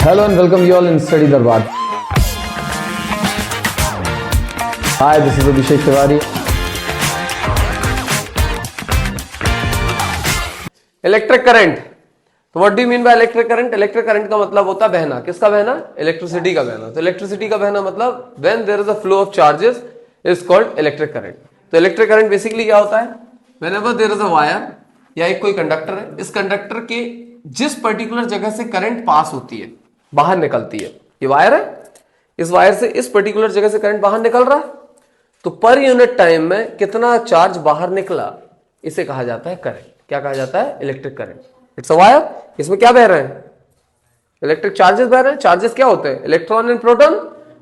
Hello and welcome you all in Study Darbar. Hi, this is Abhishek Tiwari. Electric current, तो what do you mean by electric current? Electric current का मतलब होता है बहना। किसका बहना? इलेक्ट्रिसिटी का बहना। तो इलेक्ट्रिसिटी का बहना मतलब when there is a flow of charges is called electric current. तो इलेक्ट्रिक करंट बेसिकली क्या होता है? Whenever there is a wire या एक कोई कंडक्टर है, इस कंडक्टर के जिस पर्टिकुलर जगह से करंट पास होती है, बाहर निकलती है, ये वायर है, इस वायर से इस पर्टिकुलर जगह से करंट बाहर निकल रहा है, तो पर यूनिट टाइम में कितना चार्ज बाहर निकला, इसे कहा जाता है करंट। क्या कहा जाता है? Electric current. It's a wire, इसमें क्या बह रहे हैं? इलेक्ट्रिक चार्जेस बह रहे हैं। चार्जेस क्या होते हैं? Electron and proton.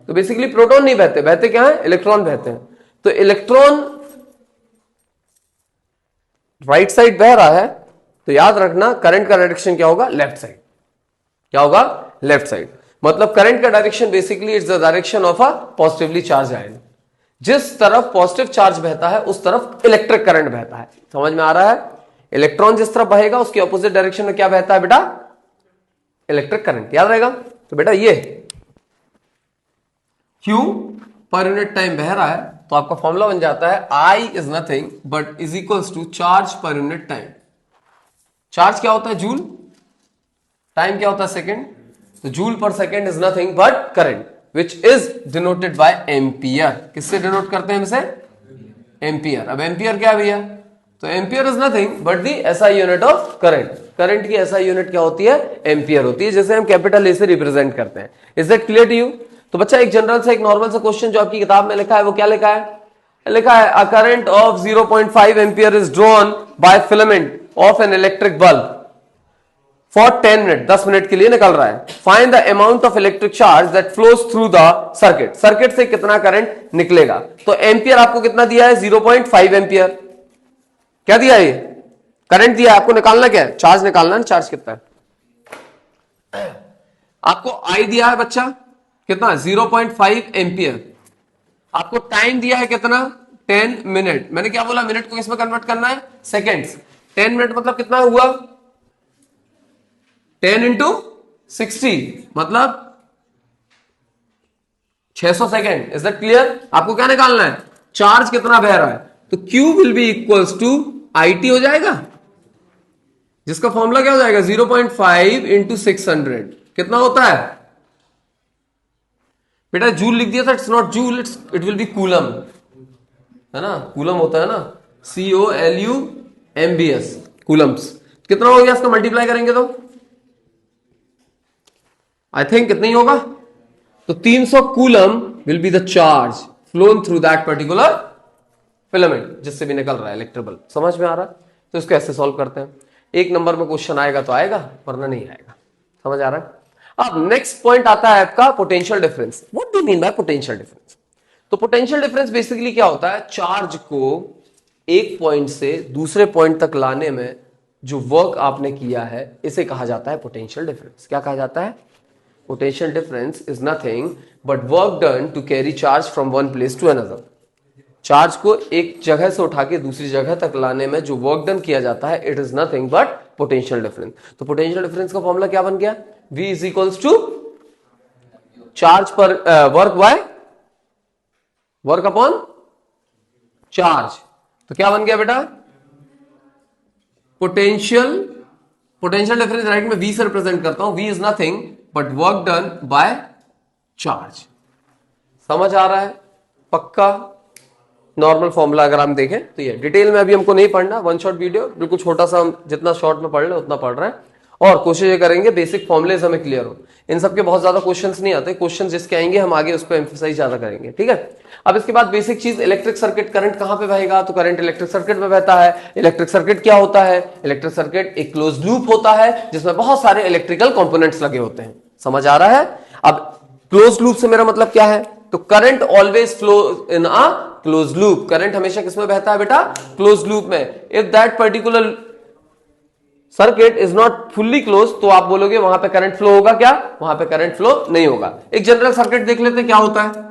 तो बेसिकली प्रोटॉन नहीं बहते, बहते क्या है? इलेक्ट्रॉन बहते हैं। तो इलेक्ट्रॉन राइट साइड बह रहा है, तो याद रखना करंट का डायरेक्शन क्या होगा? Left side. क्या होगा? Left side. मतलब करंट का direction basically it's the direction of a positively charge ion. जिस तरफ पॉजिटिव चार्ज बहता है उस तरफ इलेक्ट्रिक करंट बहता है। समझ में आ रहा है? इलेक्ट्रॉन जिस तरफ बहेगा उसकी ऑपोजिट डायरेक्शन में क्या बहता है बेटा? Electric current. याद रहेगा? तो बेटा ये Q पर यूनिट टाइम बह रहा है, तो आपका फॉर्मूला बन जाता है I is nothing but is equals to charge per unit time. Charge क्या होता है? जूल। टाइम क्या होता है? सेकेंड। तो जूल पर second is nothing but current which is denoted by ampere. किससे डिनोट करते हैं इसे? एम्पियर। अब एम्पियर क्या है भैया? तो ampere is nothing but the SI unit of current. Current की एसआई यूनिट क्या होती है? एम्पियर होती है, जैसे हम कैपिटल ए से रिप्रेजेंट करते हैं। Is that clear to you? तो बच्चा एक जनरल से एक नॉर्मल सा क्वेश्चन जो आपकी किताब में लिखा है वो क्या लिखा है? लिखा है a current of 0.5 ampere is drawn by filament of an electric bulb for 10 minute, 10 minute के लिए निकल रहा है। Find the amount of electric charge that flows through the circuit. Circuit से कितना करंट निकलेगा? तो एम्पियर आपको कितना दिया है? 0.5 एम्पियर। क्या दिया है? ये करंट दिया है, आपको निकालना क्या है? चार्ज निकालना है। चार्ज कितना है? आपको आई दिया है बच्चा कितना? 0.5 एम्पियर। आपको टाइम दिया है कितना? 10 मिनट। मैंने क्या बोला? मिनट को किसमें कन्वर्ट करना है? सेकेंड्स। 10 मिनट मतलब कितना हुआ? 10 इंटू 60 मतलब 600 सेकेंड। Is that clear? आपको क्या निकालना है? चार्ज कितना बह रहा है। तो Q will be equals to IT हो जाएगा, जिसका फॉर्मूला क्या हो जाएगा? 0.5 इंटू 600 कितना होता है बेटा? जूल लिख दिया था। It's not joule, it will be coulomb, है ना? कूलम होता है ना, COLUMBS, कूलम्स। कितना हो गया इसका मल्टीप्लाई करेंगे तो आई थिंक कितना ही होगा? तो 300 coulomb will be the charge phloem through that particular filament जिससे भी निकल रहा है इलेक्ट्रिक बल्ब। समझ में आ रहा है? तो इसको ऐसे सॉल्व करते हैं। एक नंबर में क्वेश्चन आएगा तो आएगा, वरना नहीं आएगा। समझ आ रहा है? अब नेक्स्ट पॉइंट आता है आपका potential difference. What do mean by potential difference? तो पोटेंशियल डिफरेंस बेसिकली क्या होता है? चार्ज को एक पॉइंट से दूसरे पॉइंट तक लाने में जो वर्क आपने किया है, इसे कहा जाता है पोटेंशियल डिफरेंस। क्या कहा जाता है? Potential difference is nothing but work done to carry charge from one place to another. Charge को एक जगह से उठा के दूसरी जगह तक लाने में जो वर्क डन किया जाता है, it is nothing but potential difference. तो पोटेंशियल डिफरेंस का फॉर्मूला क्या बन गया? V is equals to charge per work by work upon charge. तो क्या बन गया बेटा? पोटेंशियल डिफरेंस राइट में V से रिप्रेजेंट करता हूं। V is nothing but work done by charge. समझ आ रहा है? पक्का नॉर्मल फॉर्मूला अगर हम देखें तो ये डिटेल में अभी हमको नहीं पढ़ना, वन शॉट वीडियो बिल्कुल छोटा सा, हम जितना शॉर्ट में पढ़ ले उतना पढ़ रहे हैं, और कोशिश ये करेंगे बेसिक फॉर्मुलेज हमें क्लियर हो। इन सबके बहुत ज्यादा क्वेश्चंस नहीं आते, क्वेश्चंस जिसके आएंगे हम आगे उस पर एम्फेसाइज ज्यादा करेंगे। ठीक है? अब इसके बाद बेसिक चीज, इलेक्ट्रिक सर्किट करंट कहां पे बहेगा? तो करंट इलेक्ट्रिक सर्किट में बहता है। इलेक्ट्रिक सर्किट क्या होता है? इलेक्ट्रिक सर्किट एक क्लोज लूप होता है जिसमें बहुत सारे इलेक्ट्रिकल कंपोनेंट्स लगे होते हैं। समझ आ रहा है? अब क्लोज लूप से मेरा मतलब क्या है? तो current always flow in a close loop. Current हमेशा किसमें बहता है बेटा? क्लोज लूप में। If that particular circuit is not fully close, तो आप बोलोगे वहां पे करंट फ्लो होगा क्या? वहां पे करंट फ्लो नहीं होगा। एक जनरल सर्किट देख लेते हैं क्या होता है।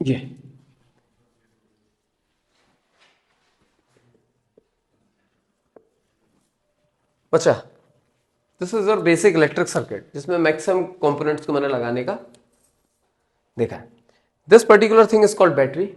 ये अच्छा, this is your basic electric circuit जिसमें मैक्सिमम कंपोनेंट्स को मैंने लगाने का देखा है। This particular thing is called battery.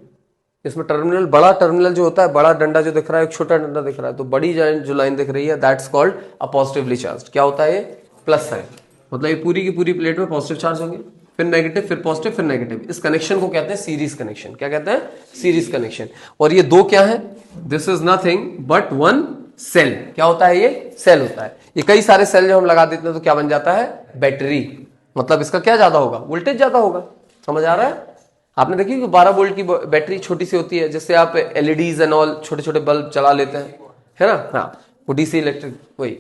इसमें टर्मिनल, बड़ा टर्मिनल जो होता है, बड़ा डंडा जो दिख रहा है, एक छोटा डंडा दिख रहा है, तो बड़ी जो लाइन दिख रही है that's called a positively charge. क्या होता है ये? Plus sign. मतलब ये पूरी की पूरी प्लेट में पॉजिटिव चार्ज होंगे, फिर नेगेटिव, फिर पॉजिटिव, फिर नेगेटिव। इस कनेक्शन को कहते हैं सीरीज कनेक्शन। क्या कहते हैं? Series connection. और ये दो क्या है? This is nothing but one cell. क्या होता है? ये सेल होता है। ये कई सारे सेल जो हम लगा देते हैं तो क्या बन जाता है? बैटरी। मतलब इसका क्या ज्यादा होगा? वोल्टेज ज्यादा होगा। समझ आ रहा है? आपने देखी कि 12 वोल्ट की बैटरी छोटी सी होती है, जिससे आप एलईडीज एंड ऑल छोटे छोटे बल्ब चला लेते हैं, है ना? हाँ, वो डीसी इलेक्ट्रिक वही।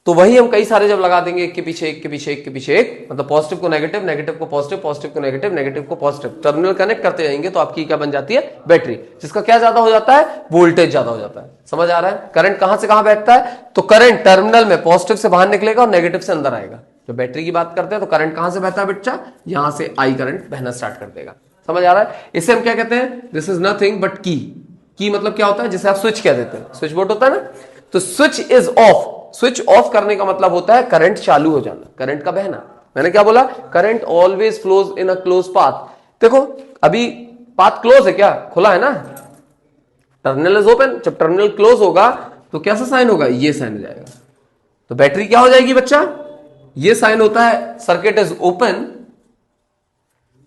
तो वही हम कई सारे जब लगा देंगे, एक के पीछे एक के पीछे एक के पीछे एक, मतलब पॉजिटिव को नेगेटिव, नेगेटिव को पॉजिटिव, पॉजिटिव को नेगेटिव, नेगेटिव को पॉजिटिव, टर्मिनल कनेक्ट करते जाएंगे तो आपकी क्या बन जाती है? बैटरी। जिसका क्या ज्यादा हो जाता है? वोल्टेज ज्यादा हो जाता है। समझ आ रहा है? करंट कहां से कहां बहता है? तो करंट टर्मिनल में पॉजिटिव से बाहर निकलेगा और नेगेटिव से अंदर आएगा। जब बैटरी की बात करते हैं तो करंट कहां से बहता है बच्चा? यहां से आई करंट बहना स्टार्ट कर देगा। समझ आ रहा है? इसे हम क्या कहते हैं? दिस इज नथिंग बट की। की मतलब क्या होता है? जिसे आप स्विच कह देते हैं, स्विच बोर्ड होता है ना, तो switch is of. Switch off करने का मतलब होता है करंट चालू हो जाना, करंट का बहना। मैंने क्या बोला? Current always flows in a close path. देखो अभी पाथ क्लोज है, क्या खुला है ना? Terminal is open. जब टर्मिनल क्लोज होगा तो कैसा साइन होगा? ये साइन हो जाएगा। तो बैटरी क्या हो जाएगी बच्चा? ये साइन होता है सर्किट इज ओपन,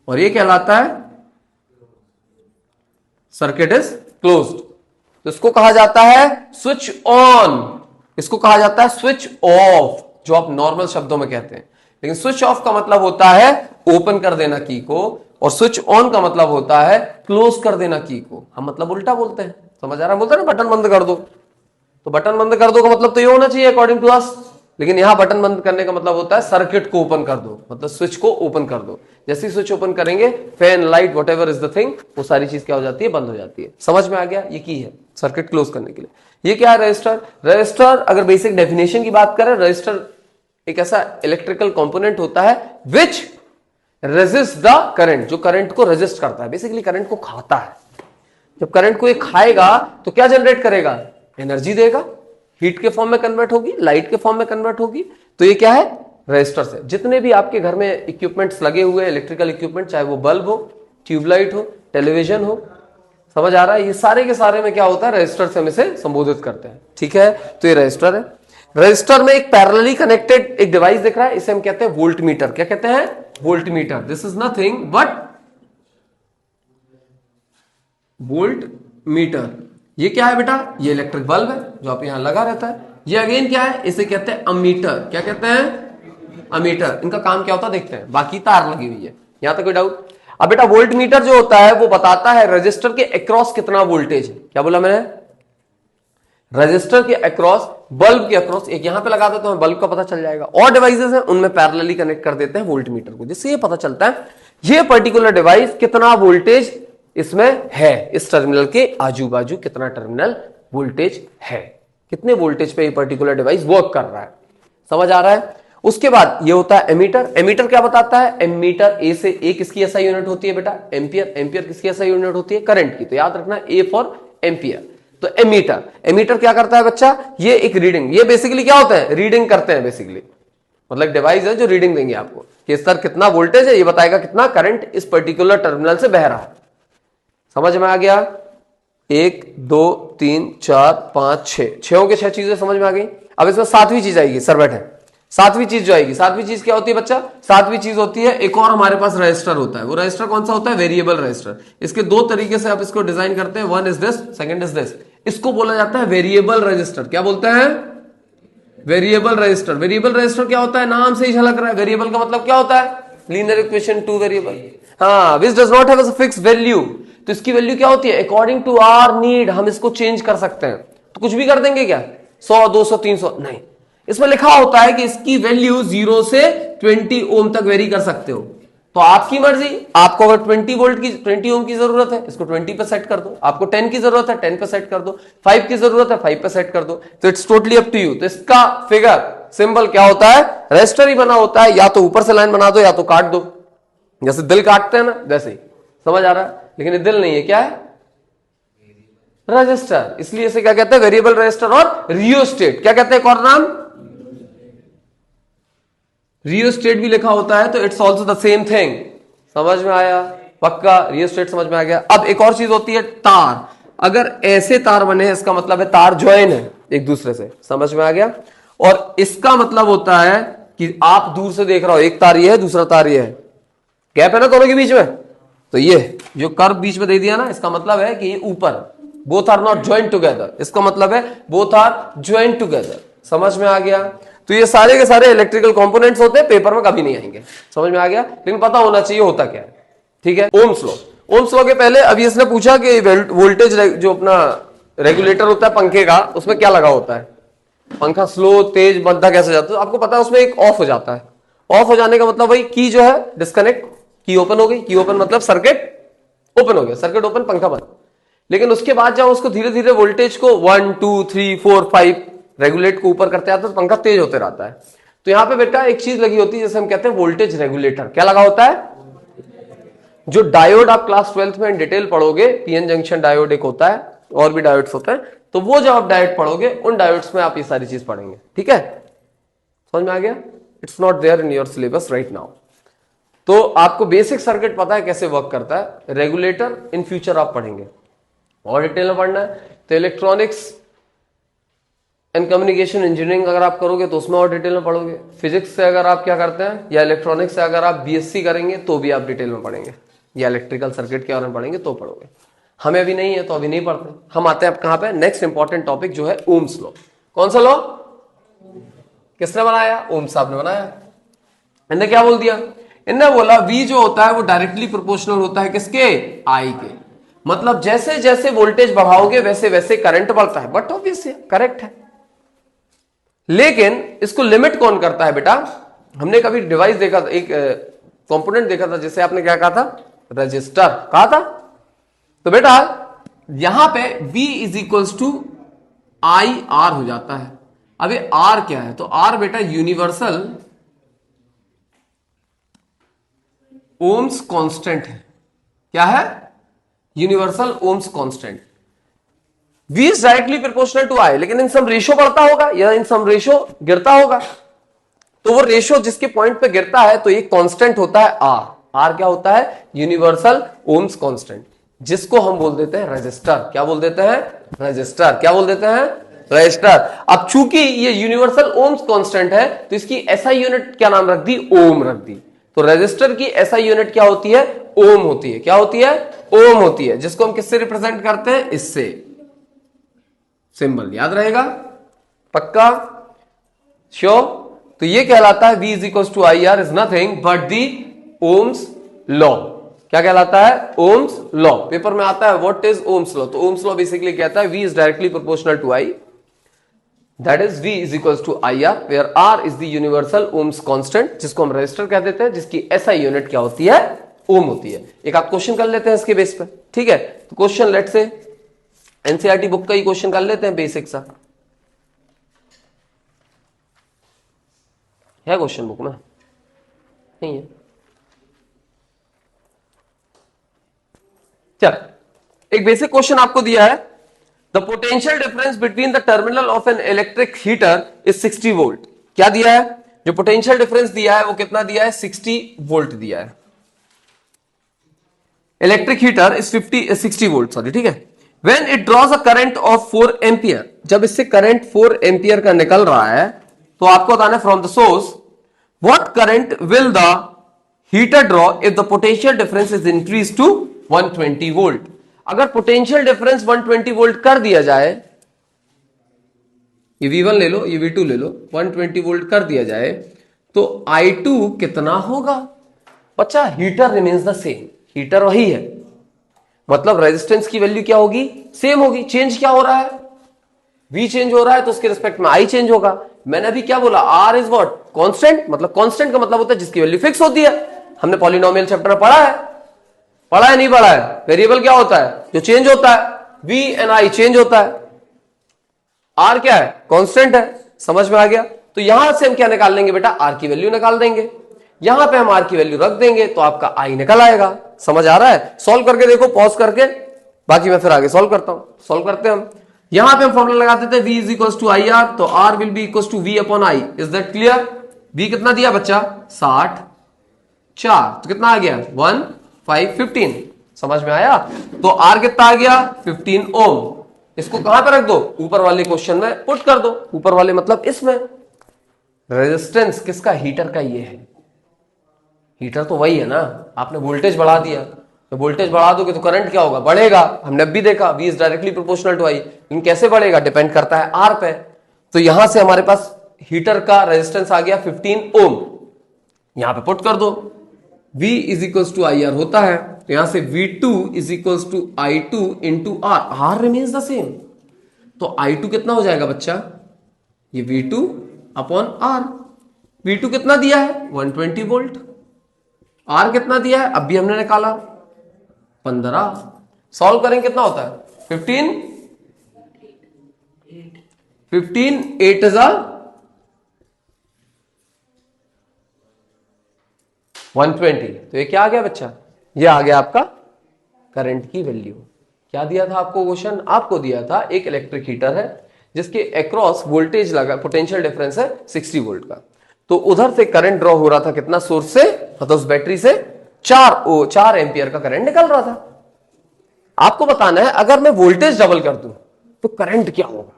और ये कहलाता है सर्किट इज क्लोज्ड। तो इसको कहा जाता है स्विच ऑन, इसको कहा जाता है स्विच ऑफ, जो आप नॉर्मल शब्दों में कहते हैं। लेकिन स्विच ऑफ का मतलब होता है ओपन कर देना की को, और स्विच ऑन का मतलब होता है क्लोज कर देना की को। हम मतलब उल्टा बोलते हैं। समझ आ रहा है? बोलते हैं ना बटन बंद कर दो, तो बटन बंद कर दो का मतलब तो ये होना चाहिए अकॉर्डिंग टू अस। लेकिन यहां बटन बंद करने का मतलब होता है सर्किट को ओपन कर दो, मतलब स्विच को ओपन कर दो। जैसे ही स्विच ओपन करेंगे, fan, light, whatever is the thing, वो सारी चीज क्या हो जाती है? बंद हो जाती है। समझ में आ गया? ये की है सर्किट क्लोज करने के लिए। ये क्या है? रजिस्टर। रजिस्टर अगर बेसिक डेफिनेशन की बात करें, रजिस्टर एक ऐसा इलेक्ट्रिकल कंपोनेंट होता है विच रेजिस्ट द करंट, जो करंट को रेजिस्ट करता है, बेसिकली करंट को खाता है। जब करंट को ये खाएगा तो क्या जनरेट करेगा? एनर्जी देगा, हीट के फॉर्म में कन्वर्ट होगी, लाइट के फॉर्म में कन्वर्ट होगी। तो ये क्या है? रेजिस्टर से। जितने भी आपके घर में इक्विपमेंट्स लगे हुए हैं, इलेक्ट्रिकल इक्विपमेंट, चाहे वो बल्ब हो, ट्यूबलाइट हो, टेलीविजन हो, समझ आ रहा है? ये सारे के सारे में क्या होता है? रेजिस्टर से हम इसे संबोधित करते हैं। ठीक है? तो ये रेजिस्टर है। रेजिस्टर में एक पैरेलली कनेक्टेड एक डिवाइस दिख रहा है, इसे हम कहते हैं वोल्ट मीटर। क्या कहते हैं? Volt meter. This is nothing but volt meter. ये क्या है बेटा? ये इलेक्ट्रिक बल्ब है जो आप यहां लगा रहता है। ये अगेन क्या है? इसे कहते हैं अमीटर। क्या कहते हैं? अमीटर। इनका काम क्या होता है देखते हैं। बाकी तार लगी हुई है, यहां तक कोई डाउट? अब बेटा वोल्ट मीटर जो होता है वो बताता है रजिस्टर के अक्रॉस कितना वोल्टेज है। क्या बोला मैंने? रजिस्टर के अक्रॉस, बल्ब के अक्रॉस। एक यहां पे लगा देते हैं, बल्ब का पता चल जाएगा। और डिवाइसेस हैं उनमें पैरेलली कनेक्ट कर देते हैं वोल्ट मीटर को, जिससे ये पता चलता है ये पर्टिकुलर डिवाइस कितना वोल्टेज इसमें है, इस टर्मिनल के आजू बाजू कितना टर्मिनल वोल्टेज है, कितने वोल्टेज पे ये पर्टिकुलर डिवाइस वर्क कर रहा है। समझ आ रहा है? उसके बाद ये होता है एमीटर। एमीटर क्या बताता है? एमीटर ए से, ए किसकी एसआई यूनिट होती है बेटा? एम्पियर। एम्पियर किसकी एसआई यूनिट होती है? करंट की। तो याद रखना ए फॉर एम्पियर। तो एमीटर, एमीटर क्या करता है बच्चा? ये एक रीडिंग, ये बेसिकली क्या होता है? रीडिंग करते हैं बेसिकली। मतलब डिवाइस है जो रीडिंग देंगे आपको कि इस तरह कितना वोल्टेज है, ये बताएगा कितना करंट इस पर्टिकुलर टर्मिनल से बह रहा है। समझ में आ गया? 1 2 3 4 5 6, 6 के 6 चीजें समझ में आ गई। अब इसमें सातवीं चीज आएगी। सर बैठे। सातवीं चीज जो आएगी, सातवीं चीज क्या होती है बच्चा? सातवीं चीज होती है एक और हमारे पास रजिस्टर होता है। वो रजिस्टर कौन सा होता है? Variable resistor. इसके दो तरीके से आप इसको डिजाइन करते हैं, one is this, second is this. इसको बोला जाता है वेरिएबल रजिस्टर। क्या बोलते हैं? Variable resistor. वेरिएबल रजिस्टर क्या होता है? नाम से ही झलक रहा है। वेरिएबल का मतलब क्या होता है? Linear equation, two variable. हाँ, which does not have a fix value. तो इसकी वैल्यू क्या होती है? अकॉर्डिंग टू आवर नीड हम इसको चेंज कर सकते हैं। तो कुछ भी कर देंगे क्या? 100 200 300 नहीं। इसमें लिखा होता है कि इसकी वैल्यू 0 से 20 ओम तक वेरी कर सकते हो। तो आपकी मर्जी, आपको अगर 20 वोल्ट की 20 ओम की जरूरत है, इसको 20 पे सेट कर दो। आपको 10 की जरूरत है, 10 पे सेट कर दो। 5 की जरूरत है, 5 पे सेट कर दो। तो it's totally up to you. तो इसका फिगर सिंबल क्या होता है? रजिस्टर ही बना होता है। या तो ऊपर से लाइन बना दो या तो काट दो, जैसे दिल काटते हैं ना, जैसे ही समझ आ रहा है? लेकिन ये दिल नहीं है, क्या है? रजिस्टर। इसलिए इसे क्या कहते हैं? वेरिएबल रजिस्टर और रियोस्टेट। क्या कहते हैं एक और नाम? रियोस्टेट भी लिखा होता है, तो it's also the same thing. समझ में आया? पक्का रियोस्टेट समझ में आ गया। अब एक और चीज होती है तार। अगर ऐसे तार बने हैं इसका मतलब है तार ज्वाइन है एक दूसरे से। समझ में आ गया? और इसका मतलब होता है कि आप दूर से देख रहे हो, एक तार ये है, दूसरा तार ये है, गैप है ना दोनों के बीच में, तो ये जो कर्व बीच में दे दिया ना, इसका मतलब है कि ये ऊपर, both are not join together. इसका मतलब है बोथ आर ज्वाइन टुगेदर। समझ में आ गया? तो ये सारे के सारे इलेक्ट्रिकल कंपोनेंट्स होते हैं, पेपर में कभी नहीं आएंगे। समझ में आ गया? लेकिन पता होना चाहिए होता क्या है। ठीक है? Ohms law. ओम्स लॉ के पहले अभी इसने पूछा कि वोल्टेज जो अपना रेगुलेटर होता है पंखे का, उसमें क्या लगा होता है? पंखा स्लो तेज मंदा कैसे जाता है? आपको पता है उसमें एक ऑफ हो जाता है। ऑफ हो जाने का मतलब भाई की जो है डिस्कनेक्ट, की ओपन हो गई। की ओपन मतलब सर्किट ओपन हो गया, सर्किट ओपन, पंखा बंद। लेकिन उसके बाद जब उसको धीरे धीरे वोल्टेज को 1 2 3 4 5 रेगुलेट को ऊपर करते आता है तो पंखा तेज होते रहता है। तो यहां पे बेटा एक चीज लगी होती है जैसे हम कहते हैं वोल्टेज रेगुलेटर। क्या लगा होता है? जो डायोड आप क्लास 12th में इन डिटेल पढ़ोगे, पीएन जंक्शन डायोड एक होता है, और भी डायोड्स होते हैं, तो वो जब आप डायोड पढ़ोगे उन डायोड्स में आप ये सारी चीज पढ़ेंगे। ठीक है? समझ में आ गया? It's not there in your syllabus right now. तो आपको बेसिक सर्किट पता है कैसे वर्क करता है। रेगुलेटर इन फ्यूचर आप पढ़ेंगे और डिटेल में पढ़ना है। तो इलेक्ट्रॉनिक्स एंड कम्युनिकेशन इंजीनियरिंग अगर आप करोगे तो उसमें और डिटेल में पढ़ोगे। फिजिक्स से अगर आप क्या करते हैं, या इलेक्ट्रॉनिक्स से अगर आप बीएससी करेंगे तो भी आप डिटेल में पढ़ेंगे, या इलेक्ट्रिकल सर्किट के बारे में पढ़ेंगे तो पढ़ोगे। हमें अभी नहीं है तो अभी नहीं पढ़ते। हम आते हैं अब कहां पे? नेक्स्ट इंपॉर्टेंट टॉपिक जो है ओम्स लॉ। कौन सा लॉ? किसने बनाया? ओम्स साहब ने बनाया। इन्होंने क्या बोल दिया? इन्होंने बोला V जो होता है वो डायरेक्टली प्रोपोर्शनल होता है किसके? I के। मतलब जैसे जैसे वोल्टेज बढ़ाओगे वैसे वैसे करंट बढ़ता है। बट ऑब्वियस है, करेक्ट है। लेकिन इसको लिमिट कौन करता है बेटा? हमने कभी डिवाइस देखा था, एक कंपोनेंट देखा था, जैसे आपने क्या कहा था? रजिस्टर कहा था। तो बेटा यहां पे V is equals to I R हो जाता है। अब ये R क्या है? तो R बेटा यूनिवर्सल ओम्स कांस्टेंट है। क्या है? Universal ohm's constant. V is directly proportional to I, लेकिन इन सम रेशो बढ़ता होगा या इन सम रेशो गिरता होगा। तो वो रेशो जिसके पॉइंट पे गिरता है तो ये कांस्टेंट होता है R। R क्या होता है? यूनिवर्सल ओम्स कांस्टेंट, जिसको हम बोल देते हैं रजिस्टर। क्या बोल देते हैं? रजिस्टर। क्या बोल देते हैं? रजिस्टर। अब चूंकि ये यूनिवर्सल ओम्स कांस्टेंट है तो इसकी एसआई यूनिट क्या नाम रख दी? ओम रख दी। तो रजिस्टर की एसआई यूनिट क्या होती है? ओम होती है। क्या होती है? ओम होती है, जिसको हम किससे रिप्रेजेंट करते हैं? इससे। सिंबल याद रहेगा? पक्का? श्योर? तो ये कहलाता है V is equal to I R is nothing but the ohm's law. क्या कहलाता है? Ohms law. पेपर में आता है व्हाट इज ओम्स लॉ। तो ओम्स लॉ बेसिकली कहता है V is directly proportional to I, that is V is equal to I R, where R is the universal ohm's constant, जिसको हम register कह देते हैं, जिसकी एसआई यूनिट क्या होती है? ओम होती है। एक आप क्वेश्चन कर लेते हैं इसके बेस पे। ठीक है? तो क्वेश्चन लेट से एनसीईआरटी बुक का ही क्वेश्चन कर लेते हैं, बेसिक सा है क्वेश्चन बुक में, नहीं है? चल, एक बेसिक क्वेश्चन आपको दिया है। The potential difference between the terminal of an electric heater is 60 volt. क्या दिया है? जो पोटेंशियल डिफरेंस दिया है वो कितना दिया है? 60 वोल्ट दिया है। Electric heater is 60 volt, sorry. ठीक है? When it draws a current of 4 ampere, जब इससे करंट 4 एम्पियर का निकल रहा है तो आपको बताना है from the source what current will the heater draw if the potential difference is increase to 120 volt. अगर पोटेंशियल डिफरेंस 120 वोल्ट कर दिया जाए, ये V1 ले लो, ये V2 ले लो, 120 वोल्ट कर दिया जाए तो I2 कितना होगा? बच्चा heater remains the same, heater वही है, मतलब रेजिस्टेंस की वैल्यू क्या होगी? सेम होगी। चेंज क्या हो रहा है? V चेंज हो रहा है तो उसके रिस्पेक्ट में I चेंज होगा। मैंने अभी क्या बोला? R is what? कांस्टेंट। मतलब कांस्टेंट का मतलब होता है जिसकी वैल्यू फिक्स होती है। हमने पॉलिनोमियल चैप्टर में पढ़ा है, पढ़ा है नहीं पढ़ा है? वेरिएबल क्या होता है? जो चेंज होता है। V एंड I चेंज होता है, R क्या है? कांस्टेंट है। समझ में आ गया? तो यहां से हम क्या निकाल लेंगे बेटा? R की वैल्यू निकाल देंगे। यहां पे हम R की वैल्यू रख देंगे तो आपका I निकल आएगा। समझ आ रहा है? सॉल्व करके देखो पॉज करके, बाकी मैं फिर आगे सॉल्व करता हूं। सॉल्व करते हैं हम। यहां पे हम फॉर्मूला लगा देते हैं v is equal to I R, तो r will be equal to v upon I. Is that clear? v कितना दिया बच्चा? 60 4, तो कितना आ गया? 1 5 15। समझ में आया? तो r कितना आ गया? 15 ओम। इसको कहां पे रख दो? ऊपर वाले क्वेश्चन में पुट कर दो। ऊपर वाले मतलब इसमें। रेजिस्टेंस किसका? हीटर का ये है। हीटर तो वही है ना, आपने वोल्टेज बढ़ा दिया, तो वोल्टेज बढ़ा दोगे तो करंट क्या होगा? बढ़ेगा। हमने अब भी देखा v is directly proportional to I, लेकिन कैसे बढ़ेगा? डिपेंड करता है r पे। तो यहां से हमारे पास हीटर का रेजिस्टेंस आ गया 15 ओम। यहां पे पुट कर दो, v is equal to I R होता है, तो यहां से v2 is equal to i2 into R. R remains the same, तो i2 कितना हो जाएगा बच्चा? ये v2 अपॉन आर। v2 कितना दिया है? 120 वोल्ट। आर कितना दिया है? अब भी हमने निकाला 15। सॉल्व करेंगे कितना होता है? 15 8 हजार 120। तो ये क्या आ गया बच्चा? ये आ गया आपका करंट की वैल्यू। क्या दिया था आपको क्वेश्चन? आपको दिया था एक इलेक्ट्रिक हीटर है जिसके अक्रॉस वोल्टेज लगा, पोटेंशियल डिफरेंस है 60 वोल्ट का। तो उधर से करंट ड्रॉ हो रहा था कितना? सोर्स से, मतलब उस बैटरी से 4 एम्पियर का करंट निकल रहा था। आपको बताना है अगर मैं वोल्टेज डबल कर दूं तो करंट क्या होगा?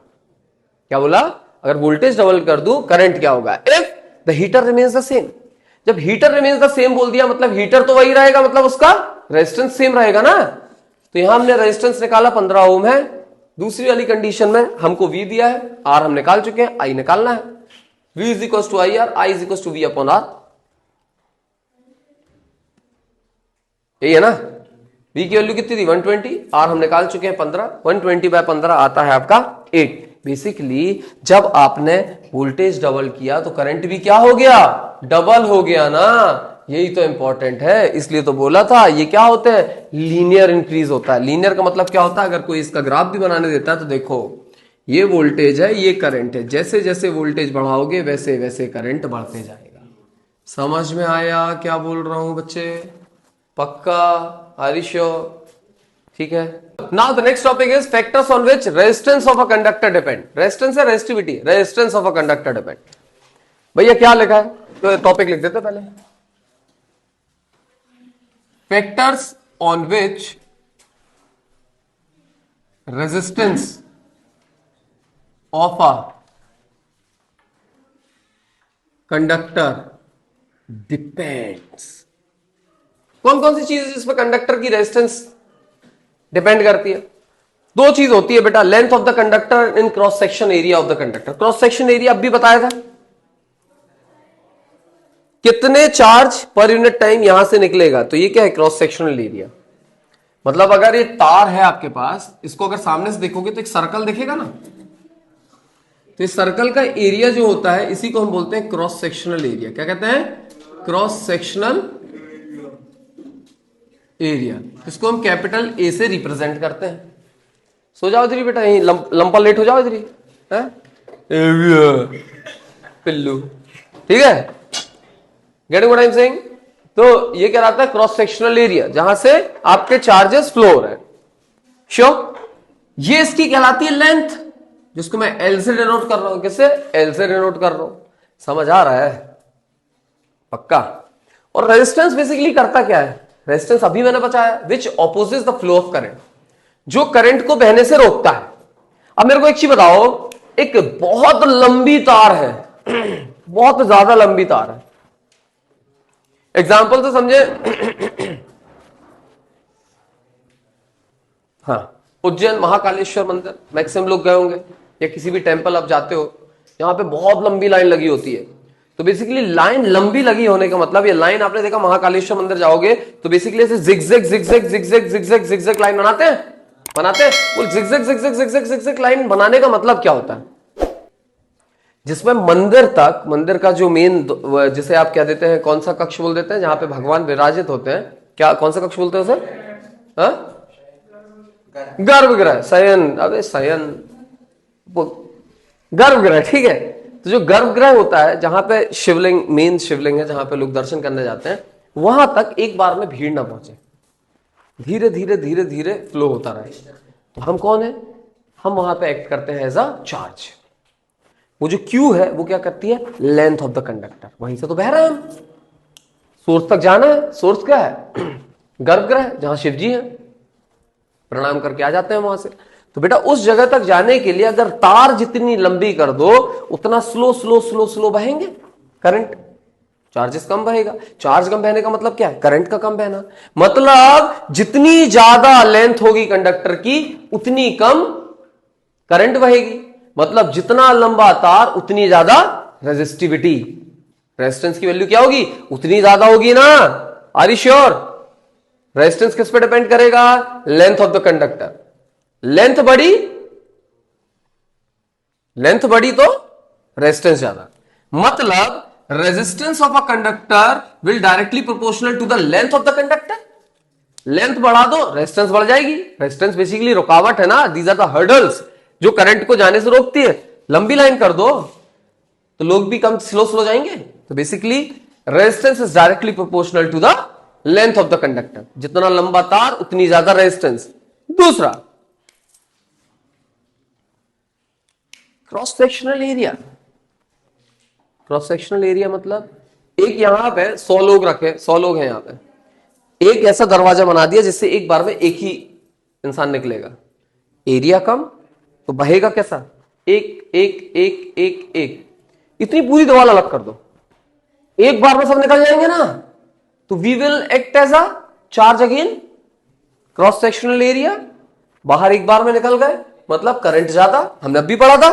क्या बोला? अगर वोल्टेज डबल कर दूं करंट क्या होगा? If the heater remains the same. जब हीटर रिमेन्स द सेम बोल दिया मतलब हीटर तो वही रहेगा, मतलब उसका रेजिस्टेंस सेम रहेगा ना। तो यहां हमने रेजिस्टेंस निकाला 15 ओम है। दूसरी वाली कंडीशन में हमको V दिया है, R हम निकाल चुके हैं, I निकालना है। V is equal to I R, I is equal to V upon R. यही है ना? V की वैल्यू कितनी थी? 120। R हम निकाल चुके हैं 15। 120 बाय 15 आता है आपका 8। बेसिकली जब आपने वोल्टेज डबल किया तो करंट भी क्या हो गया? डबल हो गया ना। यही तो इंपॉर्टेंट है, इसलिए तो बोला था ये क्या होते हैं? लीनियर इंक्रीज होता है। लीनियर का मतलब क्या होता है? अगर कोई इसका ग्राफ भी बनाने देता है तो देखो ये वोल्टेज है, ये करंट है, जैसे जैसे वोल्टेज बढ़ाओगे वैसे वैसे करंट बढ़ते जाएगा। समझ में आया क्या बोल रहा हूं बच्चे? पक्का? हरीशो? ठीक है। Now the next topic is factors on which resistance of a conductor depend. Resistance है resistivity, resistance of a conductor depend. भैया क्या लिखा है? तो टॉपिक लिख देते पहले। Factors on which resistance of a conductor depends. कौन कौन सी चीज है जिसपे कंडक्टर की रेजिस्टेंस डिपेंड करती है? दो चीज होती है बेटा, length of the conductor in cross section area of the conductor. Cross section area अब भी बताया था, कितने चार्ज पर यूनिट टाइम यहां से निकलेगा, तो ये क्या है? Cross sectional area. मतलब अगर ये तार है आपके पास, इसको अगर सामने से देखोगे तो एक सर्कल दिखेगा ना, तो इस सर्कल का एरिया जो होता है इसी को हम बोलते हैं क्रॉस सेक्शनल एरिया। क्या कहते हैं? Cross sectional area. इसको हम कैपिटल ए से रिप्रेजेंट करते हैं। सो जाओ इधर बेटा, यहीं लंपा लेट हो जाओ इधर ही, पिल्लू। ठीक है? Getting what I am saying? तो ये क्या रहता है? क्रॉस सेक्शनल एरिया, जहां से आपके चार्जेस फ्लो हो रहे हैं। श्योर? ये इसकी कहलाती है लेंथ, जिसको मैं एल से डिनोट कर रहा हूं। किससे? एल से डिनोट कर रहा हूं। समझ आ रहा है? पक्का? और रेजिस्टेंस बेसिकली करता क्या है? रेजिस्टेंस अभी मैंने बताया, which opposite the flow of current, जो करंट को बहने से रोकता है। अब मेरे को एक चीज बताओ, एक बहुत लंबी तार है, बहुत ज्यादा लंबी तार है। एग्जाम्पल तो समझे। हाँ, उज्जैन महाकालेश्वर मंदिर मैक्सिमम लोग गए होंगे, या किसी भी टेंपल आप जाते हो, यहां पे बहुत लंबी लाइन लगी होती है। तो बेसिकली लाइन लंबी लगी होने का मतलब, ये लाइन आपने देखा महाकालेश्वर मंदिर जाओगे तो बेसिकली ऐसे zigzag zigzag zigzag zigzag zigzag line बनाते हैं। वो zigzag zigzag zigzag zigzag line बनाने का मतलब क्या होता है? जिसमें मंदिर तक, मंदिर का जो मेन, जिसे आप क्या देते हैं, कौन सा कक्ष बोल देते हैं जहां पे भगवान विराजित होते हैं, क्या कौन सा कक्ष बोलते हैं सर? गर्भगृह, शयन, अबे शयन, गर्भगृह। ठीक है? तो जो गर्भगृह होता है, जहां पे शिवलिंग, मेन शिवलिंग है, जहां पे लोग दर्शन करने जाते हैं, वहां तक एक बार में भीड़ ना पहुंचे। धीरे धीरे धीरे धीरे फ्लो होता रहे। तो हम कौन है? हम वहां पे एक्ट करते हैं एज अ चार्ज। वो जो Q है वो क्या करती है? Length of the conductor. वहीं से तो बह रहे हैं हम, सोर्स तक जाना है। सोर्स क्या है? गर्भगृह, जहां शिव जी हैं, प्रणाम करके आ जाते हैं वहां से। तो बेटा उस जगह तक जाने के लिए अगर तार जितनी लंबी कर दो उतना स्लो स्लो स्लो स्लो बहेंगे करंट, चार्जेस कम बहेगा। चार्ज कम बहने का मतलब क्या है? करंट का कम बहना। मतलब जितनी ज्यादा लेंथ होगी कंडक्टर की उतनी कम करंट बहेगी। मतलब जितना लंबा तार उतनी ज्यादा रेजिस्टिविटी, रेजिस्टेंस की वैल्यू क्या होगी? उतनी ज्यादा होगी ना। Are you sure? रेजिस्टेंस किस पे डिपेंड करेगा? Length of the conductor. Length बड़ी तो रेजिस्टेंस ज्यादा। मतलब resistance of a conductor will directly proportional to the length of the conductor. Length बढ़ा दो रेजिस्टेंस बढ़ जाएगी। रेजिस्टेंस बेसिकली रुकावट है ना, दीज आर द हर्डल्स जो करंट को जाने से रोकती है। लंबी लाइन कर दो तो लोग भी कम स्लो स्लो जाएंगे। तो basically resistance is directly proportional to the length of the conductor. जितना लंबा तार उतनी ज्यादा रेजिस्टेंस। दूसरा, cross sectional area. Cross sectional area मतलब एक यहां पे 100 लोग रखे, 100 लोग हैं यहां पे, एक ऐसा दरवाजा बना दिया जिससे एक बार में एक ही इंसान निकलेगा। एरिया कम तो बहेगा कैसा? एक एक एक एक एक, इतनी पूरी दीवार अलग कर दो, एक बार में सब निकल जाएंगे ना। तो we will act as a charge again. Cross sectional area, बाहर एक बार में निकल गए मतलब करंट ज्यादा। हमने अभी पढ़ा था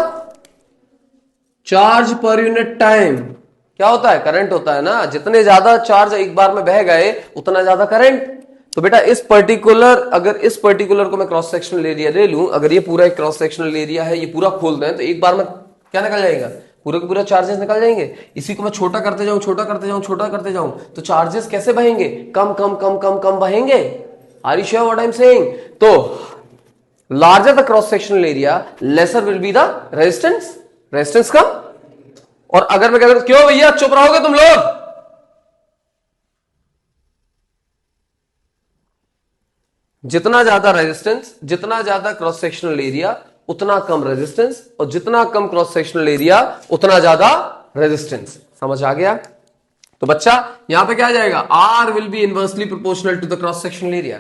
चार्ज पर यूनिट टाइम क्या होता है? करंट होता है ना। जितने ज्यादा चार्ज एक बार में बह गए उतना ज्यादा करंट। तो बेटा इस पर्टिकुलर को मैं क्रॉस सेक्शनल एरिया ले लूं, अगर ये पूरा एक क्रॉस सेक्शनल एरिया है, ये पूरा खोल दें तो एक बार में क्या निकल जाएगा? पूरे के पूरे चार्जेस निकल जाएंगे। इसी को मैं छोटा करते जाऊं, छोटा करते जाऊं, छोटा करते जाऊं तो चार्जेस कैसे बहेंगे? कम कम कम कम कम बहेंगे। Are you sure what I am saying? तो larger the cross sectional area lesser will be the resistance, resistance कम। और अगर मैं कहता क्यों भैया चुप रहोगे तुम लोग? जितना ज्यादा रेजिस्टेंस, जितना ज्यादा क्रॉस सेक्शनल एरिया उतना कम रेजिस्टेंस, और जितना कम क्रॉस सेक्शनल एरिया उतना ज्यादा रेजिस्टेंस। समझ आ गया? तो बच्चा यहां पे क्या आ जाएगा? R will be inversely proportional to the cross sectional area.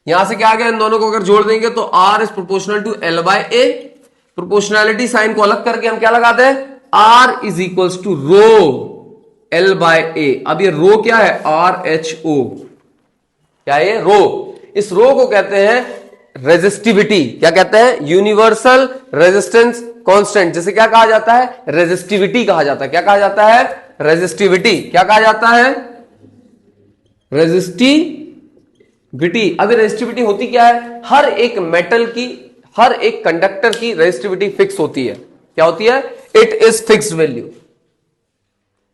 यहां से क्या आ गया? इन दोनों को अगर जोड़ देंगे तो R is proportional to L by A. Proportionality sign को अलग करके हम क्या लगाते हैं? R is equals to rho L by A. अब ये रो क्या है? R H O. क्या है ये? रो। इस रो को कहते हैं रेजिस्टिविटी। क्या कहते हैं? Universal resistance constant. जैसे क्या कहा जाता है? रेजिस्टिविटी कहा जाता है। क्या कहा जाता है? रेजिस्टिविटी। क्या कहा जाता है? रेजिस्टिविटी। अब रेजिस्टिविटी होती क्या है? हर एक मेटल की, हर एक कंडक्टर की रेजिस्टिविटी फिक्स होती है। क्या होती है? It is fixed value.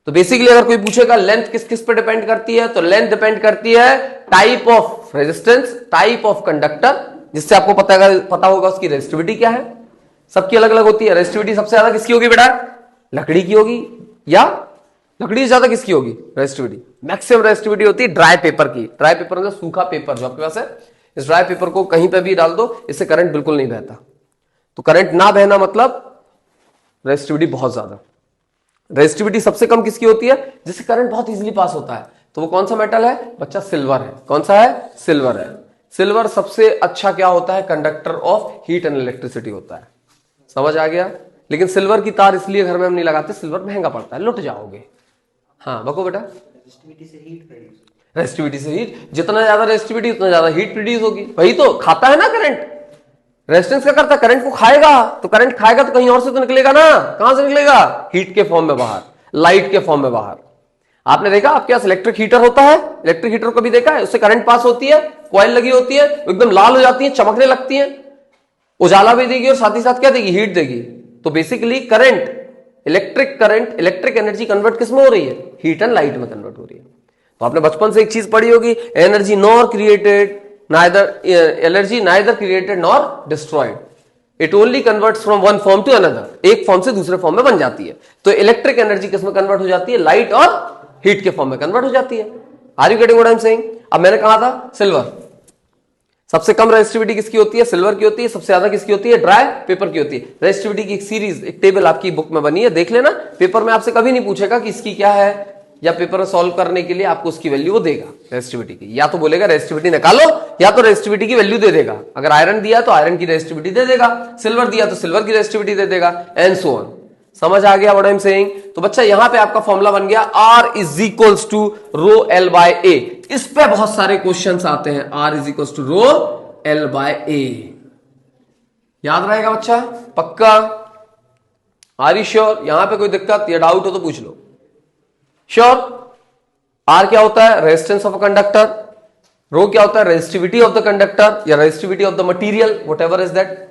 तो बेसिकली अगर कोई पूछेगा लेंथ किस किस पे डिपेंड करती है, तो लेंथ डिपेंड करती है type of resistance, type of conductor, जिससे आपको पता होगा उसकी रेजिस्टिविटी क्या है। सबकी अलग अलग होती है। रेजिस्टिविटी सबसे ज्यादा किसकी होगी बेटा? लकड़ी की होगी। या लकड़ी से ज्यादा किसकी होगी रेजिस्टिविटी? मैक्सिमम रेजिस्टिविटी होती है ड्राई पेपर की। ड्राई पेपर मतलब सूखा पेपर जो आपके पास है, इस ड्राई पेपर को कहीं पे भी डाल दो, इससे करंट बिल्कुल नहीं बहता। तो करंट ना बहना मतलब रेजिस्टिविटी बहुत ज्यादा। रेजिस्टिविटी सबसे कम किसकी होती है? जिससे करंट बहुत इजीली पास होता है। तो वो कौन सा मेटल है बच्चा? सिल्वर है। कौन सा है? सिल्वर है। सिल्वर सबसे अच्छा क्या होता है? Conductor of heat and electricity होता है। समझ आ गया? लेकिन सिल्वर की तार इसलिए घर में हम नहीं लगाते, सिल्वर महंगा पड़ता है, लुट जाओगे। हाँ बको बेटा। रेजिस्टिविटी से हीट, जितना ज्यादा रेजिस्टिविटी उतना ज्यादा हीट प्रोड्यूस होगी। वही तो खाता है ना करंट। रेजिस्टेंस क्या करता है? करंट को खाएगा। तो करंट खाएगा तो कहीं और से तो निकलेगा ना। कहां से निकलेगा? हीट के फॉर्म में बाहर, लाइट के फॉर्म में बाहर। आपने देखा आपके पास इलेक्ट्रिक हीटर होता है, इलेक्ट्रिक हीटर को भी देखा है, उससे करंट पास होती है, कॉइल लगी होती है, एकदम लाल हो जाती है, चमकने लगती है, उजाला भी देगी और साथ ही साथ क्या देगी? हीट देगी। तो basically current, electric energy convert किस में हो रही है? हीट एंड लाइट में कन्वर्ट हो रही है। तो आपने बचपन से एक चीज पढ़ी होगी, energy nor created neither created nor destroyed, it only converts from one form to another. एक फॉर्म से दूसरे फॉर्म में बन जाती है। तो इलेक्ट्रिक एनर्जी किस में कन्वर्ट हो जाती है? लाइट और हीट के फॉर्म में कन्वर्ट हो जाती है। Are you getting what I am saying? अब मैंने कहा था सिल्वर, सबसे कम रेजिस्टिविटी किसकी होती है? सिल्वर की होती है। सबसे ज्यादा किसकी होती है? ड्राई पेपर की होती है। रेजिस्टिविटी की एक सीरीज, एक टेबल आपकी बुक में बनी है, देख लेना। पेपर में आपसे कभी नहीं पूछेगा कि इसकी क्या है, या पेपर में सॉल्व करने के लिए आपको उसकी वैल्यू वो देगा रेजिस्टिविटी की। या तो बोलेगा रेजिस्टिविटी निकालो, या तो रेजिस्टिविटी की वैल्यू दे देगा। अगर आयरन दिया तो आयरन की रेजिस्टिविटी दे देगा, सिल्वर दिया तो सिल्वर की रेजिस्टिविटी दे देगा, एंड सो ऑन। समझ आ गया व्हाट आई एम सेइंग? तो बच्चा यहां पे आपका फॉर्मूला बन गया R is equals to rho L by A. इस पे बहुत सारे क्वेश्चंस आते हैं। R is equals to rho L by A. याद रहेगा बच्चा? पक्का? Are you sure? यहां पे कोई दिक्कत या डाउट हो तो पूछ लो। श्योर? आर क्या होता है? Resistance of a conductor. Rho क्या होता है? रेजिस्टिविटी ऑफ द कंडक्टर या resistivity of the material, whatever is that.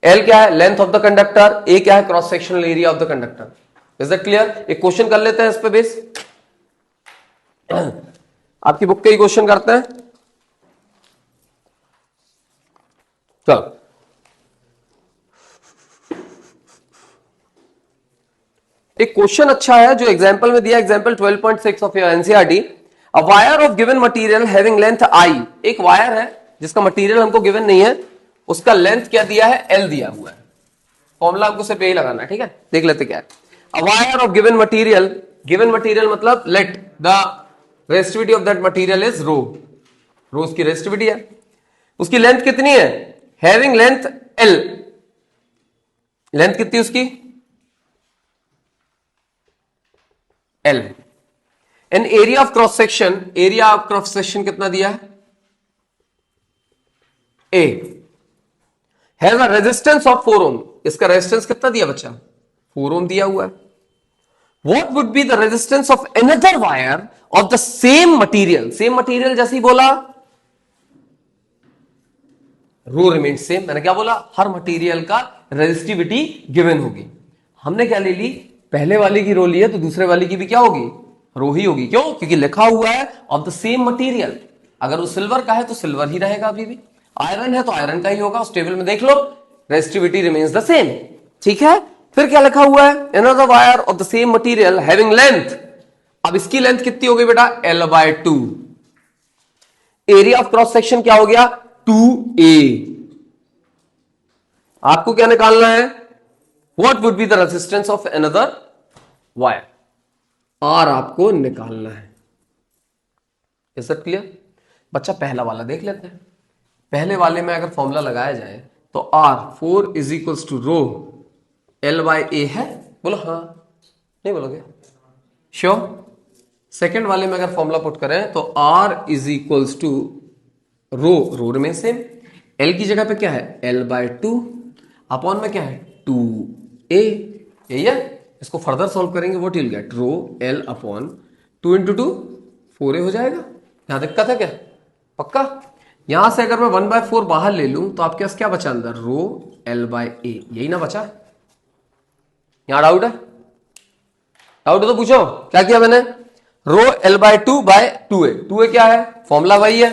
L क्या है? Length of the conductor. A क्या है? Cross sectional area of the conductor. Is that clear? एक question कर लेते हैं इस पे बेस। आपकी बुक के ही क्वेश्चन करते हैं। चलो, एक क्वेश्चन अच्छा है जो एग्जांपल में दिया, example 12.6 of your NCERT. A wire of given material having length I. एक वायर है जिसका मटेरियल हमको गिवन नहीं है, उसका लेंथ क्या दिया है? एल दिया हुआ है। फॉर्मूला हमको सिर्फ यही लगाना है, ठीक है? देख लेते क्या है। A wire of given material, given material मतलब let the resistivity of that material is rho. Rho उसकी रेजिस्टिविटी है। उसकी लेंथ कितनी है? Having length L. लेंथ कितनी उसकी? L. And area of cross section, area of cross section कितना दिया है? ए। हैज अ रेजिस्टेंस ऑफ 4 ओम। इसका रेजिस्टेंस कितना दिया बच्चा? 4 ओम दिया हुआ है। What would be the resistance of another wire of the same material? Same material जैसे ही बोला, रो रिमेन सेम। मैंने क्या बोला? हर मटेरियल का रेजिस्टिविटी गिवन होगी। हमने क्या ले ली? पहले वाले की रो ली है तो दूसरे वाले की भी क्या होगी? रो ही होगी। क्यों? क्योंकि लिखा हुआ है ऑफ द सेम मटेरियल। अगर वो सिल्वर का है तो सिल्वर ही रहेगा अभी भी, आयरन है तो आयरन का ही होगा। उस टेबल में देख लो, रेजिस्टिविटी रिमेन्स द सेम। ठीक है? फिर क्या लिखा हुआ है? Another wire of the same material having length. अब इसकी लेंथ कितनी हो गई बेटा? L by 2। Area of cross section क्या हो गया? 2A। आपको क्या निकालना है? What would be the resistance of another wire? R आपको निकालना है। Is that clear? बच्चा पहला वाला देख लेते हैं। पहले वाले में अगर फॉर्मूला लगाया जाए तो R 4 is equals to rho L by A है। बोलो हाँ, नहीं बोलोगे? श्योर? सेकेंड वाले में अगर फॉर्मूला पुट करें तो R is equals to rho remain same. L की जगह पे क्या है? L बाय 2 अपॉन में क्या है? 2A। यही है। इसको फर्दर सॉल्व करेंगे, what you will get? Rho L upon 2 into 2 4A हो जाएगा। यहां दिक्कत है क्या? पक्का? यहां से अगर मैं 1 बाय 4 बाहर ले लूं तो आपके पास क्या बचा अंदर? रो L बाय ए। यही ना बचा? यहां डाउट है? डाउट है तो पूछो। क्या किया मैंने? रो L by 2 bye 2A। 2A क्या है? फॉर्मूला वही है।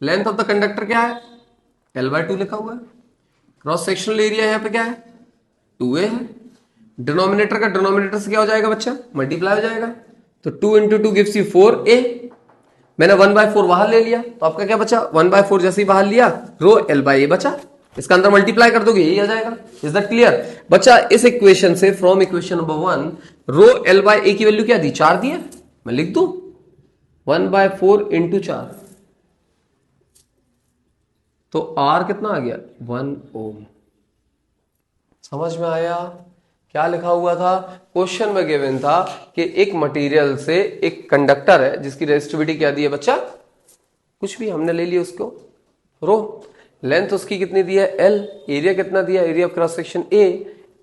लेंथ ऑफ द कंडक्टर क्या है? L बाय 2 लिखा हुआ है। क्रॉस सेक्शनल एरिया यहां पे क्या है? 2A है। डिनोमिनेटर का डिनोमिनेटर से क्या हो जाएगा बच्चा? मल्टीप्लाई हो जाएगा। तो 2 इंटू 2 गिव्स यू 4A। मैंने 1 बाय 4 बाहर ले लिया तो आपका क्या बचा? 1 बाय 4 जैसे ही बाहर लिया, रो L बाय ए बचा। इसका अंदर मल्टीप्लाई कर दोगे, यही आ जाएगा। Is that clear? बच्चा इस इक्वेशन से, from equation number 1, rho L by A की वैल्यू क्या दी? 4 दी है। मैं लिख दूं 1 बाय 4 इंटू 4, तो R कितना आ गया? 1 ओम। समझ में आया? क्या लिखा हुआ था क्वेश्चन में? गिवन था कि एक मटेरियल से एक कंडक्टर है जिसकी रेजिस्टिविटी क्या दी है बच्चा? कुछ भी हमने ले लिया उसको, रो। लेंथ उसकी कितनी दी है? L। एरिया कितना दिया? Area of cross section A।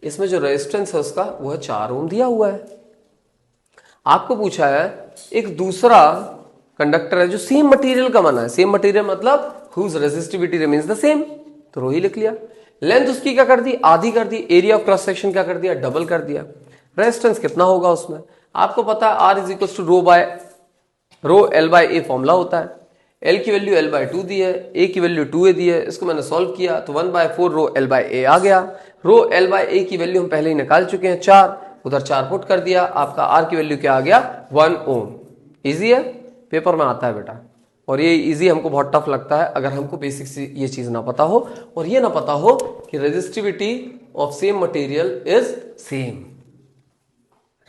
इसमें जो रेजिस्टेंस है उसका वो है 4 ओम दिया हुआ है। आपको पूछा है एक दूसरा कंडक्टर है जो सेम मटेरियल का बना है। सेम मटेरियल मतलब whose resistivity remains the same, तो रो ही लिख लिया। लेंथ उसकी क्या कर दी? आधी कर दी। एरिया ऑफ क्रॉस सेक्शन क्या कर दिया? डबल कर दिया। रेजिस्टेंस कितना होगा उसमें? आपको पता है R is equal to rho L by A formula होता है। L की वैल्यू L बाय 2 दी है, A की वैल्यू 2A दी है। इसको मैंने सॉल्व किया तो 1 बाय 4 रो L बाय ए आ गया। रो L बाय ए की वैल्यू हम पहले ही निकाल चुके हैं 4, उधर 4 पुट कर दिया। आपका R की वैल्यू क्या आ गया? 1 ओम। इजी है, पेपर में आता है बेटा। और ये इजी हमको बहुत टफ लगता है अगर हमको बेसिक से ये चीज ना पता हो और ये ना पता हो कि resistivity of same material is same.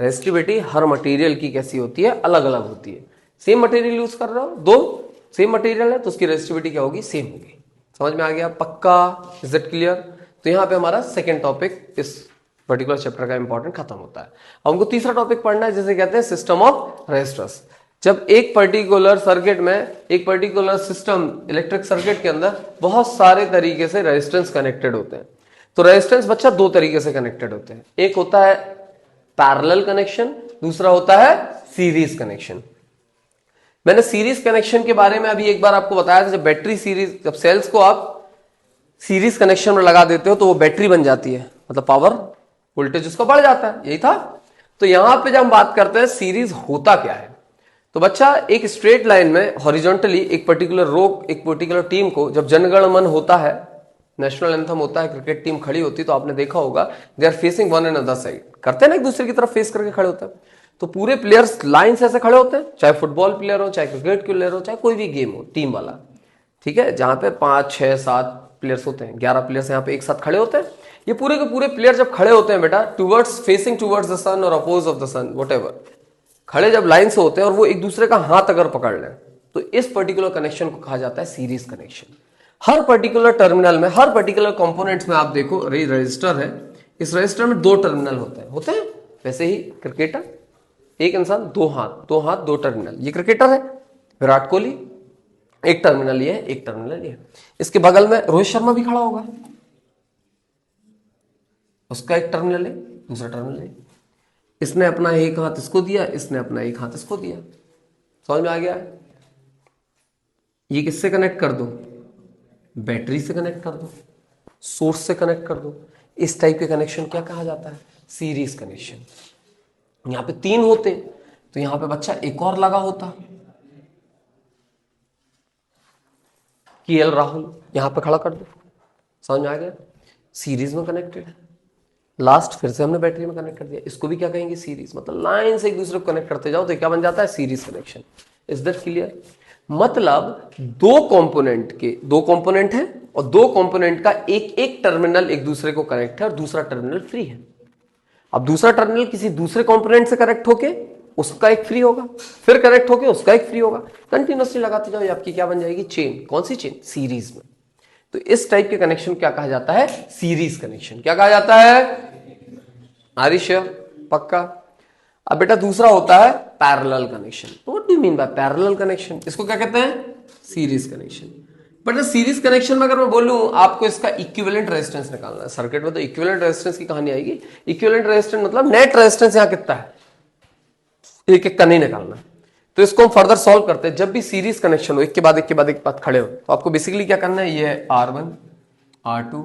Resistivity her material की कैसी होती है, अलग अलग होती है। सेम मटेरियल यूज कर रहे हो, दो सेम मटेरियल है तो उसकी रेजिस्टिविटी क्या होगी, सेम होगी। समझ में आ गया, पक्का, इज इट क्लियर? तो यहाँ पे हमारा सेकेंड टॉपिक इस पर्टिकुलर चैप्टर का इंपॉर्टेंट खत्म होता है। अब हमको तीसरा टॉपिक पढ़ना है जिसे कहते हैं सिस्टम ऑफ रेजिस्टर्स। जब एक पर्टिकुलर सर्किट में, एक पर्टिकुलर सिस्टम इलेक्ट्रिक सर्किट के अंदर बहुत सारे तरीके से रेजिस्टेंस कनेक्टेड होते हैं। तो रेजिस्टेंस बच्चा दो तरीके से कनेक्टेड होते हैं, एक होता है पैरेलल कनेक्शन, दूसरा होता है सीरीज कनेक्शन। मैंने सीरीज कनेक्शन के बारे में अभी एक बार आपको बताया था, जब बैटरी सीरीज, जब सेल्स को आप सीरीज कनेक्शन में लगा देते हो तो वो बैटरी बन जाती है, मतलब पावर वोल्टेज उसका बढ़ जाता है, यही था। तो यहां पे जब हम बात करते हैं सीरीज होता क्या है, तो बच्चा एक स्ट्रेट लाइन में हॉरिजॉन्टली एक पर्टिकुलर रो, एक पर्टिकुलर टीम को जब जनगण मन होता है, नेशनल एंथम होता है, क्रिकेट टीम खड़ी होती है, तो आपने देखा होगा they are facing one and other side, करते हैं ना, एक दूसरे की तरफ फेस करके खड़े होते हैं। तो पूरे प्लेयर्स लाइन से ऐसे खड़े होते हैं, चाहे फुटबॉल प्लेयर हो, चाहे क्रिकेट प्लेयर हो, चाहे कोई भी गेम हो टीम वाला, ठीक है, जहां पे 5 6 7 प्लेयर्स होते हैं, 11 प्लेयर्स यहाँ पे एक साथ खड़े होते हैं। ये पूरे के पूरे प्लेयर जब खड़े होते हैं बेटा, towards, facing towards the sun और opposite of the sun, whatever, खड़े जब लाइन से होते हैं और वो एक दूसरे का हाथ अगर पकड़ लें, तो इस पर्टिकुलर कनेक्शन को कहा जाता है सीरीज कनेक्शन। हर पर्टिकुलर टर्मिनल में, हर पर्टिकुलर कंपोनेंट्स में आप देखो, रजिस्टर है, इस रजिस्टर में 2 टर्मिनल होते हैं। वैसे ही क्रिकेटर, एक इंसान, 2 हाथ 2 टर्मिनल, ये क्रिकेटर है विराट कोहली, एक टर्मिनल ये है, एक टर्मिनल ये है। इसके बगल में रोहित शर्मा भी खड़ा होगा, उसका एक टर्मिनल है, दूसरा टर्मिनल है। इसने अपना एक हाथ इसको दिया, इसने अपना एक हाथ इसको दिया। समझ में आ गया? ये किससे कनेक्ट कर दो, बैटरी से कनेक्ट कर दो, सोर्स से कनेक्ट कर दो। इस टाइप के कनेक्शन क्या कहा जाता है, सीरीज कनेक्शन। यहां पे 3 होते तो यहां पे बच्चा एक और लगा होता, केएल राहुल यहां पे खड़ा कर दो। समझ में आ गया? सीरीज में कनेक्टेड है। लास्ट फिर से हमने बैटरी में कनेक्ट कर दिया, इसको भी क्या कहेंगे, सीरीज। मतलब लाइन से एक दूसरे को कनेक्ट करते जाओ तो क्या बन जाता है, series connection. Is that clear? मतलब 2 कंपोनेंट है और 2 कंपोनेंट का एक टर्मिनल एक दूसरे को कनेक्ट है और दूसरा टर्मिनल फ्री है। अब दूसरा टर्मिनल किसी दूसरे कंपोनेंट से कनेक्ट होके उसका एक फ्री होगा, फिर कनेक्ट होके उसका एक फ्री होगा, कंटिन्यूअसली लगाते जाओ, ये आपकी क्या बन जाएगी, चेन। कौन सी चेन, सीरीज में। तो इस टाइप के कनेक्शन क्या कहा जाता है, सीरीज कनेक्शन। क्या कहा जाता है, आरिश्य, पक्का। अब बेटा दूसरा होता है पैरेलल कनेक्शन। तो what do you mean bye parallel connection, इसको क्या कहते हैं, series connection. But series connection में अगर मैं बोलूं आपको इसका इक्विवेलेंट रेजिस्टेंस निकालना है, सर्किट में तो इक्विवेलेंट रेजिस्टेंस की कहानी आएगी। इक्विवेलेंट रेजिस्टेंस मतलब नेट रेजिस्टेंस यहां कितना है, एक एक का नहीं निकालना। तो इसको हम फर्दर सॉल्व करते हैं। जब भी सीरीज कनेक्शन हो, एक के बाद एक के बाद एक बात खड़े हो, तो आपको बेसिकली क्या करना है, ये है R1 R2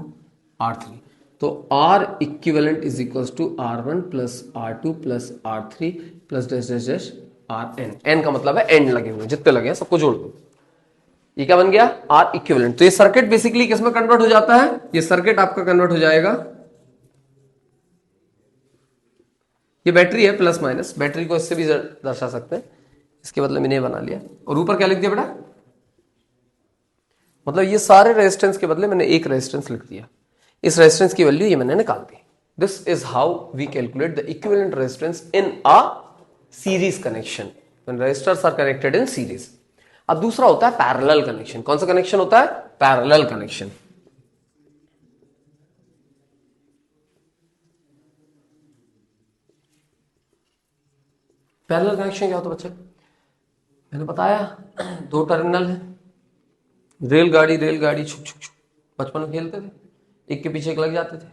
R3। तो R equivalent is equals to R1 plus R2 plus R3 plus dash dash dash Rn। n का मतलब है एंड लगे हुए, जितने लगे हैं सबको जोड़ दो। ये क्या बन गया, R इक्विवेलेंट। तो ये सर्किट बेसिकली किसमें कन्वर्ट हो जाता है, ये सर्किट आपका कन्वर्ट हो जाएगा, ये बैटरी है प्लस माइनस, बैटरी को इससे भी दर्शा सकते हैं, इसके बदले मैंने बना लिया। और ऊपर क्या लिख दिया बेटा, मतलब ये सारे रेजिस्टेंस के बदले मैंने एक रेजिस्टेंस लिख दिया, इस रेजिस्टेंस की वैल्यू ये मैंने निकाल दी। This is how we calculate the equivalent resistance in a series connection, when resistors are connected in series. अब दूसरा होता है पैरेलल कनेक्शन। कौन सा कनेक्शन होता है, पैरेलल कनेक्शन। पैरेलल कनेक्शन क्या होता है बच्चे, मैंने बताया 2 टर्मिनल है, रेलगाड़ी छुक छुक छुक, बचपन में खेलते थे, एक के पीछे एक लग जाते थे।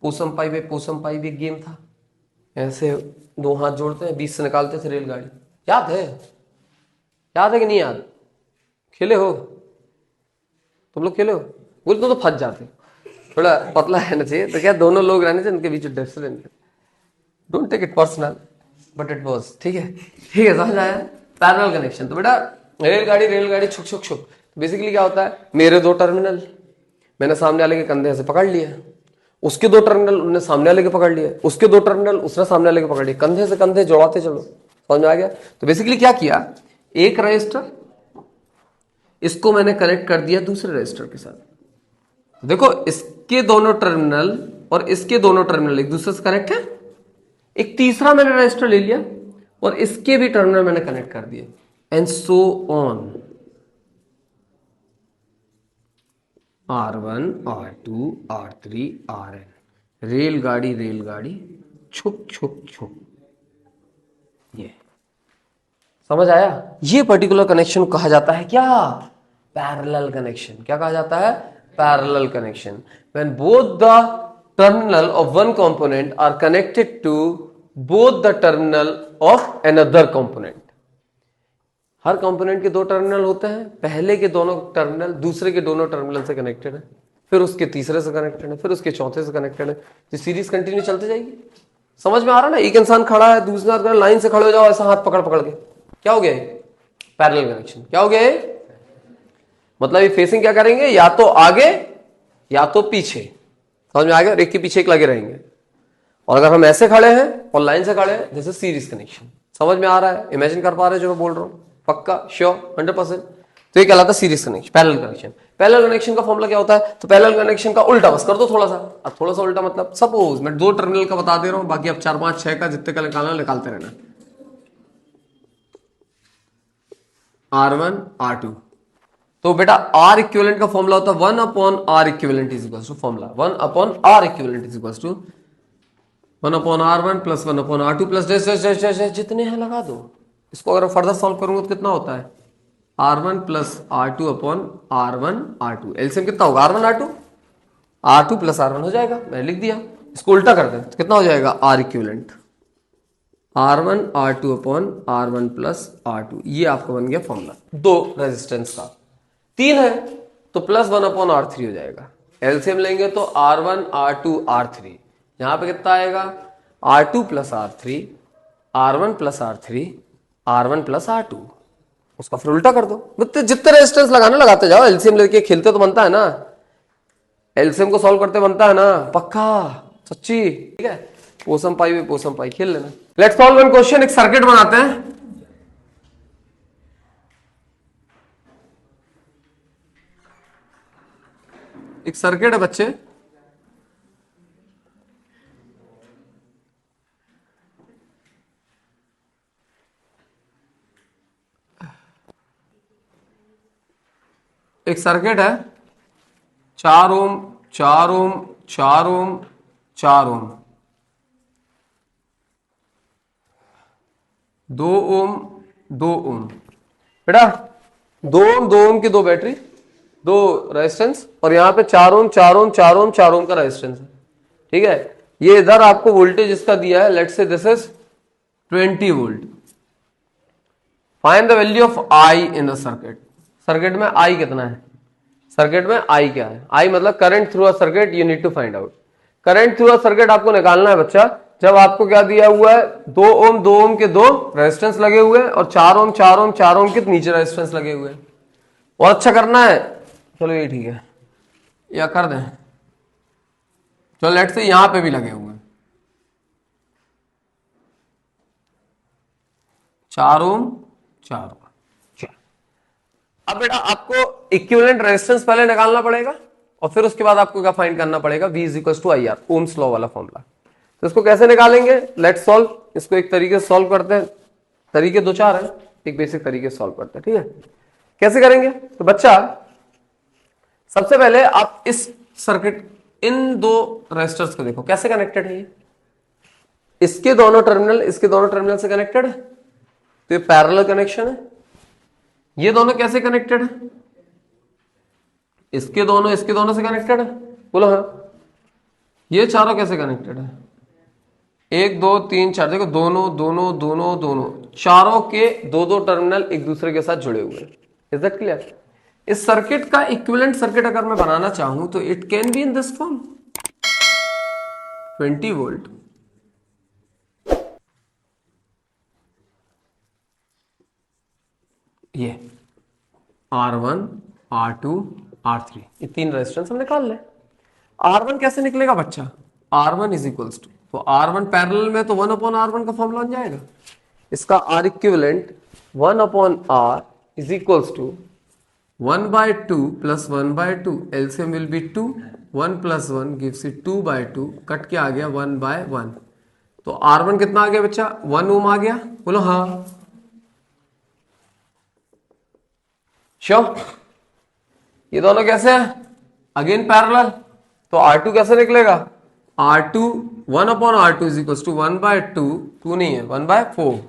पोसम पाई भी एक गेम था, ऐसे 2 हाथ जोड़ते हैं, 20 से निकालते थे रेलगाड़ी। याद है कि नहीं याद, खेले हो तुम लोग, खेले हो? बोल तो फंस जाते, थोड़ा पतला रहना चाहिए, तो क्या दोनों लोग रहने चाहिए, उनके बीच difference. Don't take it personal but it was, ठीक है, समझ आया। पैरेलल कनेक्शन, तो बेटा रेलगाड़ी छुक छुक छुक, बेसिकली क्या होता है, मेरे 2 टर्मिनल मैंने सामने वाले के कंधे से पकड़ लिए, उसके 2 टर्मिनल उन्होंने सामने वाले के पकड़ लिए, उसके 2 टर्मिनल उसने सामने वाले के पकड़ लिए, कंधे से कंधे जोड़ाते चलो। समझ में आ गया? तो बेसिकली क्या किया, एक रजिस्टर इसको मैंने कनेक्ट कर दिया दूसरे रेजिस्टर के साथ। देखो इसके दोनों टर्मिनल और इसके दोनों टर्मिनल एक दूसरे से कनेक्ट है। एक तीसरा मैंने रेजिस्टर ले लिया और इसके भी टर्मिनल मैंने कनेक्ट कर दिए, and so on. R1, R2, R3, Rn, रेलगाड़ी रेलगाड़ी छुक छुक छुक। ये समझ आया? ये पर्टिकुलर कनेक्शन कहा जाता है क्या? Parallel connection. क्या कहा जाता है? Parallel connection. When both the terminal of one component are connected to both the terminal of another component. हर कंपोनेंट के दो टर्मिनल होते हैं, पहले के दोनों टर्मिनल दूसरे के दोनों टर्मिनल से कनेक्टेड है, फिर उसके तीसरे से कनेक्टेड है, फिर उसके चौथे से कनेक्टेड है। तो सीरीज कंटिन्यू चलती जाएगी। समझ में आ रहा है ना? एक इंसान खड़ा है, दूसरा लाइन से खड़े हो जाओ ऐसा हाथ पकड़ पकड़ के, क्या हो गया? Parallel connection. क्या हो गया? मतलब ये फेसिंग क्या करेंगे? या तो आगे या तो पीछे। समझ में आ गया? एक के पीछे एक लगे रहेंगे। और अगर हम ऐसे खड़े हैं और लाइन से खड़े हैं, जैसे सीरीज कनेक्शन। समझ में आ रहा है? इमेजिन कर पा रहे हैं जो मैं बोल रहा हूं? पक्का? श्योर? 100%? तो ये कहलाता है series connection, parallel connection. Parallel connection का फॉर्मूला क्या होता है? तो पैरेलल कनेक्शन का उल्टा बस कर दो थोड़ा सा। अब थोड़ा सा उल्टा मतलब, सपोज मैं दो टर्मिनल का बता दे रहा हूं, बाकी अब 4 5 6 का जितने का निकालना निकालते रहना। R1 R2, तो बेटा R इक्विवेलेंट का फॉर्मूला होता है 1/R equivalent is equals to formula 1/R equivalent is equals to 1/R1 plus 1/R2 plus जैसे जितने हैं लगा दो। इसको अगर फर्दर सॉल्व करूंगा तो कितना होता है? R1 plus R2 upon R1 R2। LCM कितना होगा? R1 R2, R2 plus R1 हो जाएगा। मैंने लिख दिया। इसको उल्टा कर दें तो कितना हो जाएगा? R equivalent R1 R2 upon R1 plus R2। ये आपका बन गया फॉर्मूला दो रेजिस्टेंस का। 3 है तो प्लस 1/R3 हो जाएगा। एलसीएम लेंगे तो R1 R2 R3। यहां पे कितना आएगा? R2 plus R3, R1 plus R3, R1 plus R2। उसका फिर उल्टा कर दो। जितने रेजिस्टेंस लगाने लगाते जाओ। एलसीएम लेके खेलते तो बनता है ना, एलसीएम को सॉल्व करते बनता है ना, पक्का सच्ची? ठीक है, पोसम पाई में पोसम पाई खेल लेना। Let's solve one question. एक सर्किट बनाते हैं। एक सर्किट है बच्चे, एक सर्किट है 4 ओम 4 ओम 4 ओम 4 ओम, 2 ओम 2 ओम। बेटा 2 ओम 2 ओम की दो बैटरी, दो रेजिस्टेंस, और यहां पे 4 ओम 4 ओम 4 ओम 4 ओम का रेजिस्टेंस है। ठीक है, ये इधर आपको वोल्टेज इसका दिया है, let's say this is 20 volt. Find the value of I in the circuit. Circuit में आई कितना है? सर्किट में आई क्या है? आई मतलब current through a circuit. You need to find out current through a circuit. आपको निकालना है बच्चा, जब आपको क्या दिया हुआ है? 2 ओम 2 ओम के दो रेजिस्टेंस लगे हुए हैं और 4 ओम 4 ओम 4 ओम के नीचे रेजिस्टेंस लगे हुए हैं। और अच्छा करना है, चलो ये ठीक है, या कर दें, चलो लेट्स से यहां पे भी लगे हुए हैं 4 ओम 4 ओम। अब बेटा आपको इक्विवेलेंट रेजिस्टेंस पहले निकालना पड़ेगा और फिर उसके बाद आपको क्या फाइंड करना पड़ेगा? V is equal to IR, Ohm's law वाला फॉर्मूला। तो इसको कैसे निकालेंगे? Let's solve. इसको एक तरीके से सॉल्व करते हैं, तरीके 2-4 हैं, एक बेसिक तरीके से सॉल्व करते हैं। ठीक है, कैसे करेंगे? तो बच्चा सबसे पहले आप इस सर्किट, इन दो रेजिस्टर्स को देखो कैसे कनेक्टेड है। ये इसके दोनों टर्मिनल इसके दोनों टर्मिनल से कनेक्टेड है, तो ये पैरेलल कनेक्शन है। ये दोनों कैसे कनेक्टेड है? इसके दोनों से कनेक्टेड है। बोलो हाँ। ये चारों कैसे कनेक्टेड है? 1 2 3 4, देखो दोनों दोनों दोनों दोनों चारों के दो दो टर्मिनल एक दूसरे के साथ जुड़े हुए हैं। Is that clear? इस सर्किट का इक्विवेलेंट सर्किट अगर मैं बनाना चाहूं तो it can be in this form, 20 volt, ये R1 R2 R3, ये 3 रेजिस्टेंस हम निकाल ले। R1 कैसे निकलेगा बच्चा? R1 इज इक्वल्स टू, तो R1 पैरेलल में तो 1/R1 का फॉर्मूला बन जाएगा। इसका R equivalent 1/R is equals to 1/2 plus 1/2 LCM will be 2. 1 plus 1 gives you 2/2. Cut के आ गया 1/1. तो R1 कितना आ गया बच्चा? 1 ओम आ गया. बोलो हाँ. श्योर. ये दोनों कैसे हैं? Again parallel. तो R2 कैसे निकलेगा? R2 1/R2 is equals to 1/2. 2 नहीं है, 1/4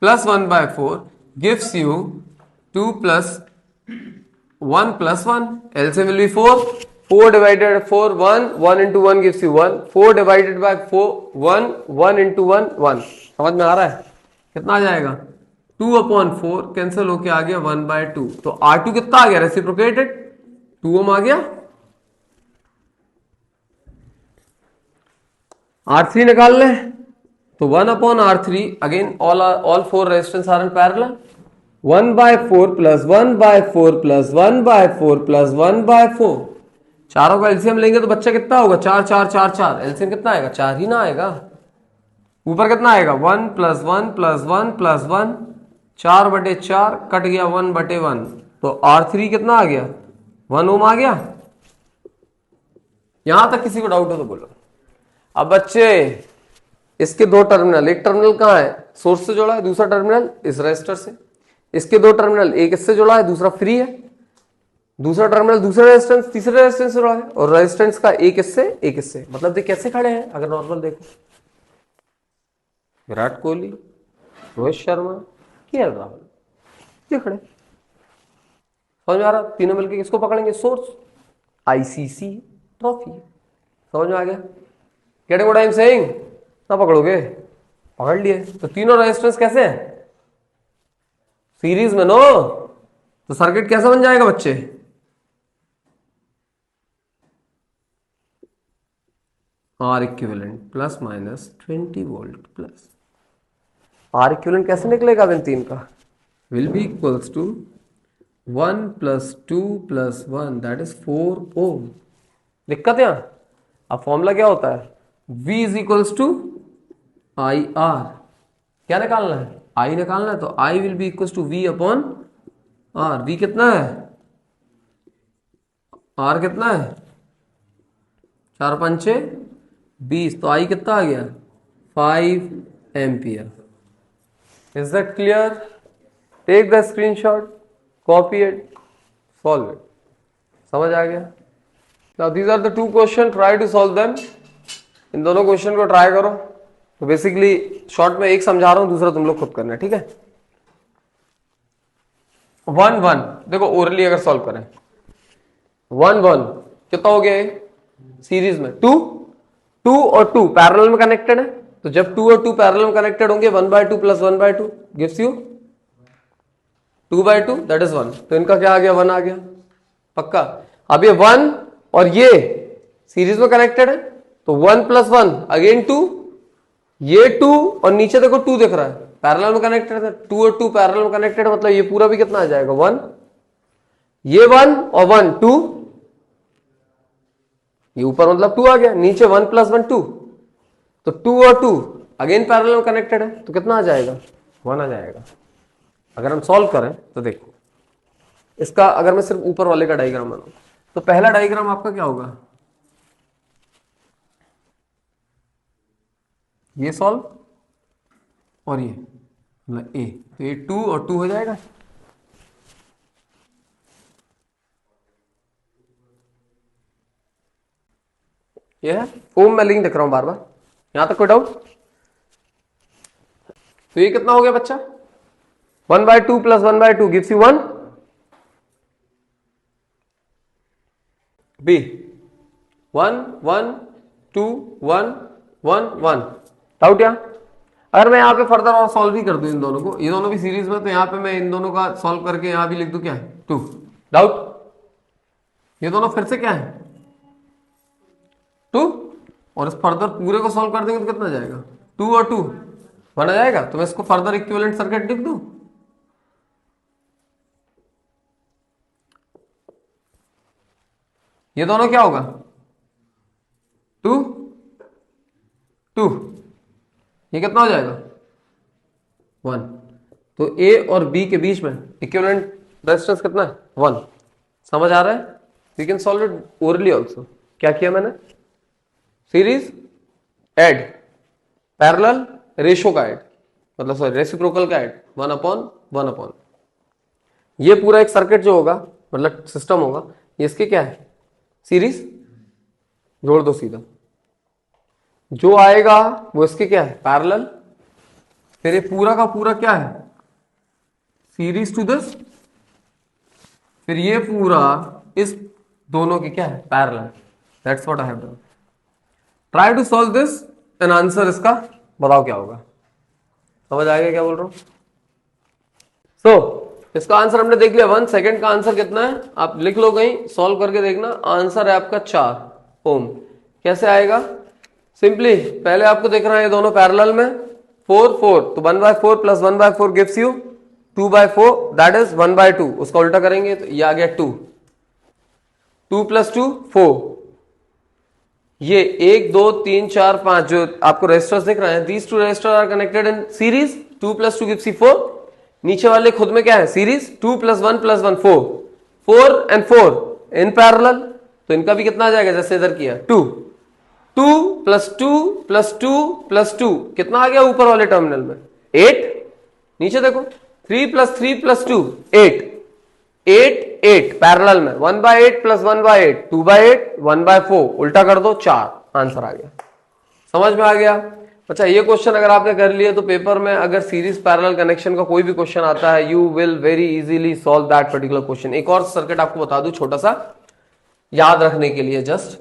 plus 1/4 gives you 2 plus 1 plus 1. LCM will be 4. 4 divided by 4 1. 1 into 1 gives you 1. 4 divided by 4 1. 1 into 1 1. समझ में आ रहा है? कितना आ जाएगा? 2/4 कैंसिल होके आ गया 1/2. तो R2 कितना आ गया? रेसिप्रोकेटेड 2 ओम आ गया. R3 निकाल ले. तो 1/R3 again all 4 resistance are in parallel. 1/4 plus 1/4 plus 1/4 plus 1/4. चारों का एलसीएम लेंगे तो बच्चा कितना होगा? 4 4 4 4. एलसीएम कितना आएगा? 4 ही ना आएगा. ऊपर कितना आएगा? 1 plus 1 plus 1 plus 1. 4/4 कट गया 1/1. तो R3 कितना आ गया? 1 ओम आ गया. यहां तक किसी को डाउट हो तो बोलो. अब बच्चे इसके दो टर्मिनल, एक टर्मिनल कहाँ है? सोर्स से जोड़ा है, दूसरा टर्मिनल इस रेजिस्टर से. इसके दो टर्मिनल, एक इससे जुड़ा है, दूसरा फ्री है. दूसरा टर्मिनल दूसरे रेजिस्टेंस, तीसरे रेजिस्टेंस से जुड़ा है. और रेजिस्टेंस का एक इससे एक इससे. मतलब देख कैसे खड़े हैं. अगर नॉर्मल देखो, विराट कोहली, रोहित शर्मा, केएल राहुल, ये खड़े. समझ में आ रहा? तीनों मिलकर किसको पकड़ेंगे? सोर्स. ICC trophy. समझ में आ गया? Getting what I am saying? ना पकड़ोगे? पकड़ लिए. तो तीनों रेजिस्टेंस कैसे हैं? सीरीज में नो. तो सर्किट कैसा बन जाएगा बच्चे? R equivalent plus minus 20 volt plus. R equivalent कैसे निकलेगा इन तीन का? Will be equals to 1 plus 2 plus 1 that is 4 ohm. दिक्कत यहां. अब फॉर्मूला क्या होता है? V is equals to I R. क्या निकालना है? I निकालना है. तो I will be equals to V upon R. V कितना है? R कितना है? 4 5 20. तो I कितना आ गया? 5 ampere. Is that clear? Take the screenshot, copy it, solve it. समझ आ गया? Now these are the two question, try to solve them. इन दोनों क्वेश्चन को ट्राई करो. तो बेसिकली शॉर्ट में एक समझा रहा हूं, दूसरा तुम लोग खुद करना है. ठीक है? 1 1 देखो ओरली अगर सॉल्व करें. 1 1 कितना हो गया? सीरीज में 2 2 और 2 पैरेलल में कनेक्टेड है. तो जब 2 और 2 पैरेलल में कनेक्टेड होंगे 1/2 plus 1/2 gives you 2/2 that is 1. तो इनका क्या आ गया? 1 आ गया. पक्का? अब ये 1 और ये सीरीज में कनेक्टेड है. तो 1 प्लस 1 अगेन 2. ये 2 और नीचे देखो 2 दिख रहा है, पैरेलल में कनेक्टेड है. 2 और 2 पैरेलल में कनेक्टेड है. मतलब ये पूरा भी कितना आ जाएगा? 1. ये 1 और 1 2. ये ऊपर मतलब 2 आ गया. नीचे 1 प्लस 1 2. तो 2 और 2 अगेन पैरेलल में कनेक्टेड है. तो कितना आ जाएगा? 1 आ जाएगा. अगर हम सॉल्व करें तो देखो इसका, अगर मैं सिर्फ ऊपर वाले का डायग्राम बनाऊं तो पहला डायग्राम आपका क्या होगा? ये सॉल्व और ये मतलब ए. तो ये 2 और 2 हो जाएगा. ये है ओम में लिंक दिख रहा हूं बार बार. यहां तक कोई डाउट? तो ये कितना हो गया बच्चा? 1/2 प्लस 1/2 गिव्स यू 1. बी 1 1 2 1 1 1. डाउट यहां? अगर मैं यहां पे फर्दर और सॉल्व भी कर दूं इन दोनों को, ये दोनों भी सीरीज में, तो यहां पे मैं इन दोनों का सॉल्व करके यहां भी लिख दूं क्या है? 2. डाउट? ये दोनों फिर से क्या है? 2. और इस फर्दर पूरे को सॉल्व कर देंगे तो कितना जाएगा? 2 और 2 1 आ जाएगा. तो मैं इसको फर्दर इक्विवेलेंट सर्किट लिख दूं. ये दोनों क्या होगा? 2 2. ये कितना हो जाएगा? 1. तो ए और बी के बीच में इक्विवेलेंट रेजिस्टेंस कितना है 1। समझ आ रहा है? We can solve it orally also. क्या किया मैंने? सीरीज ऐड, पैरेलल, रेशो का ऐड, मतलब सॉरी रेसिप्रोकल का ऐड, 1/1/1। ये पूरा एक सर्किट जो होगा मतलब सिस्टम होगा, ये इसके क्या है? सीरीज। जोड़ दो सीधा, जो आएगा वो इसके क्या है? पैरेलल। फिर ये पूरा का पूरा क्या है? Series to this. फिर ये पूरा इस दोनों के क्या है? Parallel. That's what I have done. Try to solve this and answer इसका बताओ क्या होगा। समझ आ गया क्या बोल रहा हूं? इसका आंसर हमने देख लिया 1। सेकंड का आंसर कितना है आप लिख लो कहीं, सॉल्व करके देखना। आंसर है आपका 4 ओम। कैसे आएगा? सिंपली पहले आपको देखना है ये दोनों पैरेलल में, 4 4 तो 1/4 plus 1/4 gives you 2/4, that is 1/2। उसका उल्टा करेंगे तो ये आ गया 2। 2 + 2 4। ये 1 2 3 4 5 जो आपको रेजिस्टर्स दिख रहे हैं, these two resistor are connected in series. 2 + 2 gives you 4। नीचे वाले खुद में क्या है? सीरीज। 2 + 1 + 1 4। 4 and 4 इन पैरेलल, तो इनका भी कितना आ जाएगा जैसे इधर किया 2। 2 + 2 + 2 + 2 कितना आ गया ऊपर वाले टर्मिनल में? 8। नीचे देखो 3 + 3 + 2 8। 8 8 पैरेलल में 1/8 + 1/8 2/8 1/4 उल्टा कर दो 4। आंसर आ गया। समझ में आ गया? अच्छा ये क्वेश्चन अगर आपने कर लिया तो पेपर में अगर सीरीज पैरेलल कनेक्शन का कोई भी क्वेश्चन आता है, you will very easily solve that particular question. एक और सर्किट आपको बता दूं छोटा सा याद रखने के लिए, जस्ट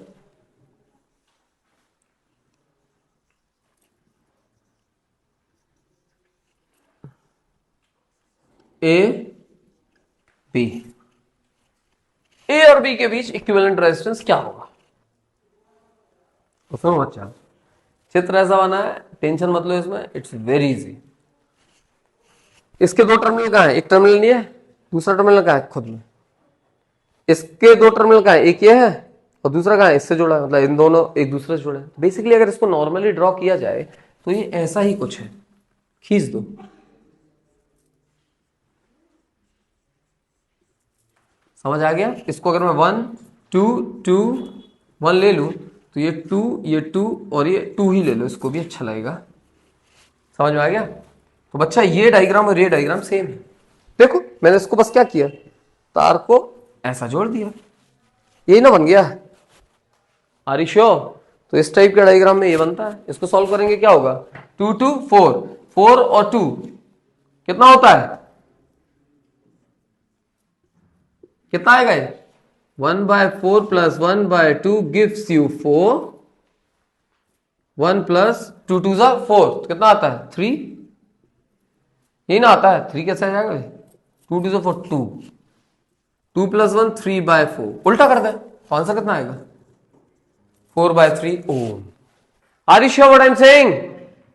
ए बी, ए और बी के बीच इक्विवेलेंट रेजिस्टेंस क्या होगा? तो सुनो बच्चा, चित्र ऐसा बना है, टेंशन मत लो इसमें, इट्स वेरी इजी। इसके दो टर्मिनल कहां है? एक टर्मिनल नहीं है, दूसरा टर्मिनल कहां है? खुद में। इसके दो टर्मिनल कहां है? एक ये है और दूसरा कहां है? इससे जुड़ा है, मतलब इन दोनों एक दूसरे से जुड़े हैं। बेसिकली अगर इसको नॉर्मली ड्रॉ किया जाए तो ये ऐसा ही कुछ है। खींच दो, समझ आ गया? इसको अगर मैं 1 2 2 1 ले लूं तो ये 2 और ये 2 ही ले लो, इसको भी अच्छा लगेगा। समझ में आ गया? तो बच्चा ये डायग्राम और ये डायग्राम सेम है। देखो मैंने इसको बस क्या किया, तार को ऐसा जोड़ दिया, यही ना बन गया। Are you sure? तो इस टाइप के डायग्राम में ये बनता है। इसको सॉल्व करेंगे क्या होगा? 2 2 4 4 और 2 कितना होता है? कितना आएगा ये? 1/4 + 1/2 गिव्स यू 4। 1 + 2 2 4 कितना आता है? 3। यही ना आता है? 3 कैसे आ जाएगा? 2 2 4 2। 2 + 1 3/4 उल्टा कर दे तो आंसर कितना आएगा? 4/3 ohm. Are you sure what I am saying?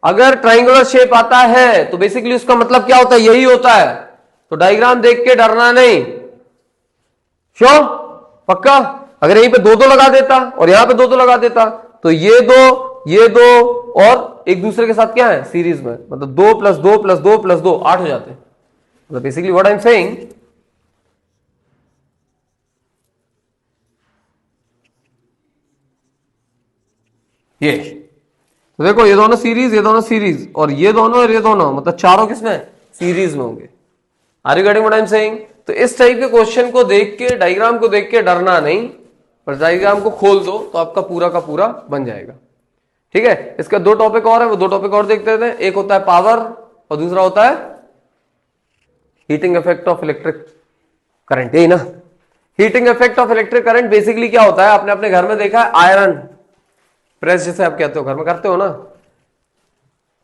अगर ट्रायंगुलर शेप आता है तो बेसिकली उसका मतलब क्या होता है? यही होता है। तो डायग्राम देख के डरना नहीं। श्योर? पक्का? अगर यहीं पे 2 2 लगा देता और यहां पे 2 2 लगा देता तो ये दो और एक दूसरे के साथ क्या है? सीरीज में, मतलब 2 + 2 + 2 + 2 8 हो जाते हैं। मतलब basically what I am saying, ये तो देखो ये दोनों सीरीज, ये दोनों सीरीज और ये दोनों मतलब चारों किसमें? सीरीज में होंगे। Are you getting what I am saying? तो इस टाइप के क्वेश्चन को देख के, डायग्राम को देख के डरना नहीं, पर डायग्राम को खोल दो तो आपका पूरा का पूरा बन जाएगा। ठीक है? इसका 2 टॉपिक और है, वो 2 टॉपिक और देखते थे। एक होता है पावर और दूसरा होता है heating effect of electric current. यही ना? Heating effect of electric current basically क्या होता है? आपने अपने घर में देखा है, आयरन प्रेस जिसे आप कहते हो, घर में करते हो ना।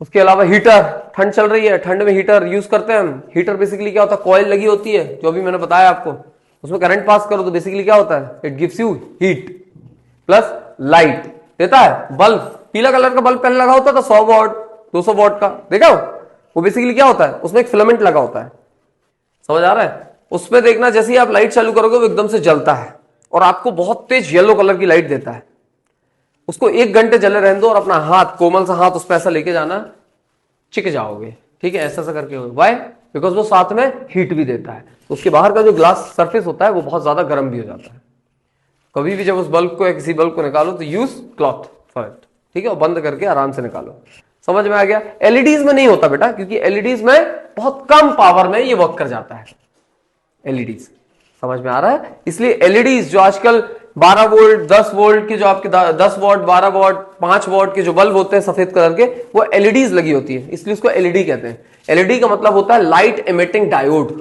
उसके अलावा हीटर, ठंड चल रही है, ठंड में हीटर यूज करते हैं हम। हीटर बेसिकली क्या होता है? कॉइल लगी होती है, जो अभी मैंने बताया आपको, उसमें करंट पास करो तो बेसिकली क्या होता है? It gives you heat plus light देता है। बल्ब, पीला कलर का बल्ब पहले लगा होता था 100 वॉट 200 वॉट का, देखा हो? वो बेसिकली क्या होता है? उसमें एक फिलामेंट लगा होता है। समझ आ रहा है? उसमें देखना जैसे ही आप लाइट चालू करोगे वो एकदम से जलता है और आपको बहुत तेज येलो कलर की लाइट देता है। उसको 1 घंटे जले रहने दो और अपना हाथ, कोमल सा हाथ उस पर ऐसा लेके जाना, चिक जाओगे। ठीक है? ऐसा ऐसा करके। वाई? बिकॉज वो साथ में हीट भी देता है। तो उसके बाहर का जो ग्लास सरफेस होता है वो बहुत ज्यादा गर्म भी हो जाता है। कभी भी जब उस बल्ब को या किसी बल्ब को निकालो तो यूज क्लॉथ फॉर इट, ठीक है, और बंद करके आराम से निकालो। समझ में आ गया? एलईडीज में नहीं होता बेटा, क्योंकि एलईडीज में बहुत कम पावर में ये वर्क कर जाता है एलईडीज। समझ में आ रहा है? इसलिए एलईडीज जो आजकल 12 वोल्ट 10 वोल्ट के जो आपके 10 वॉट 12 वॉट 5 वॉट के जो बल्ब होते हैं सफेद कलर के, वो एलईडीज लगी होती है, इसलिए उसको एलईडी कहते हैं। एलईडी का मतलब होता है लाइट एमिटिंग डायोड।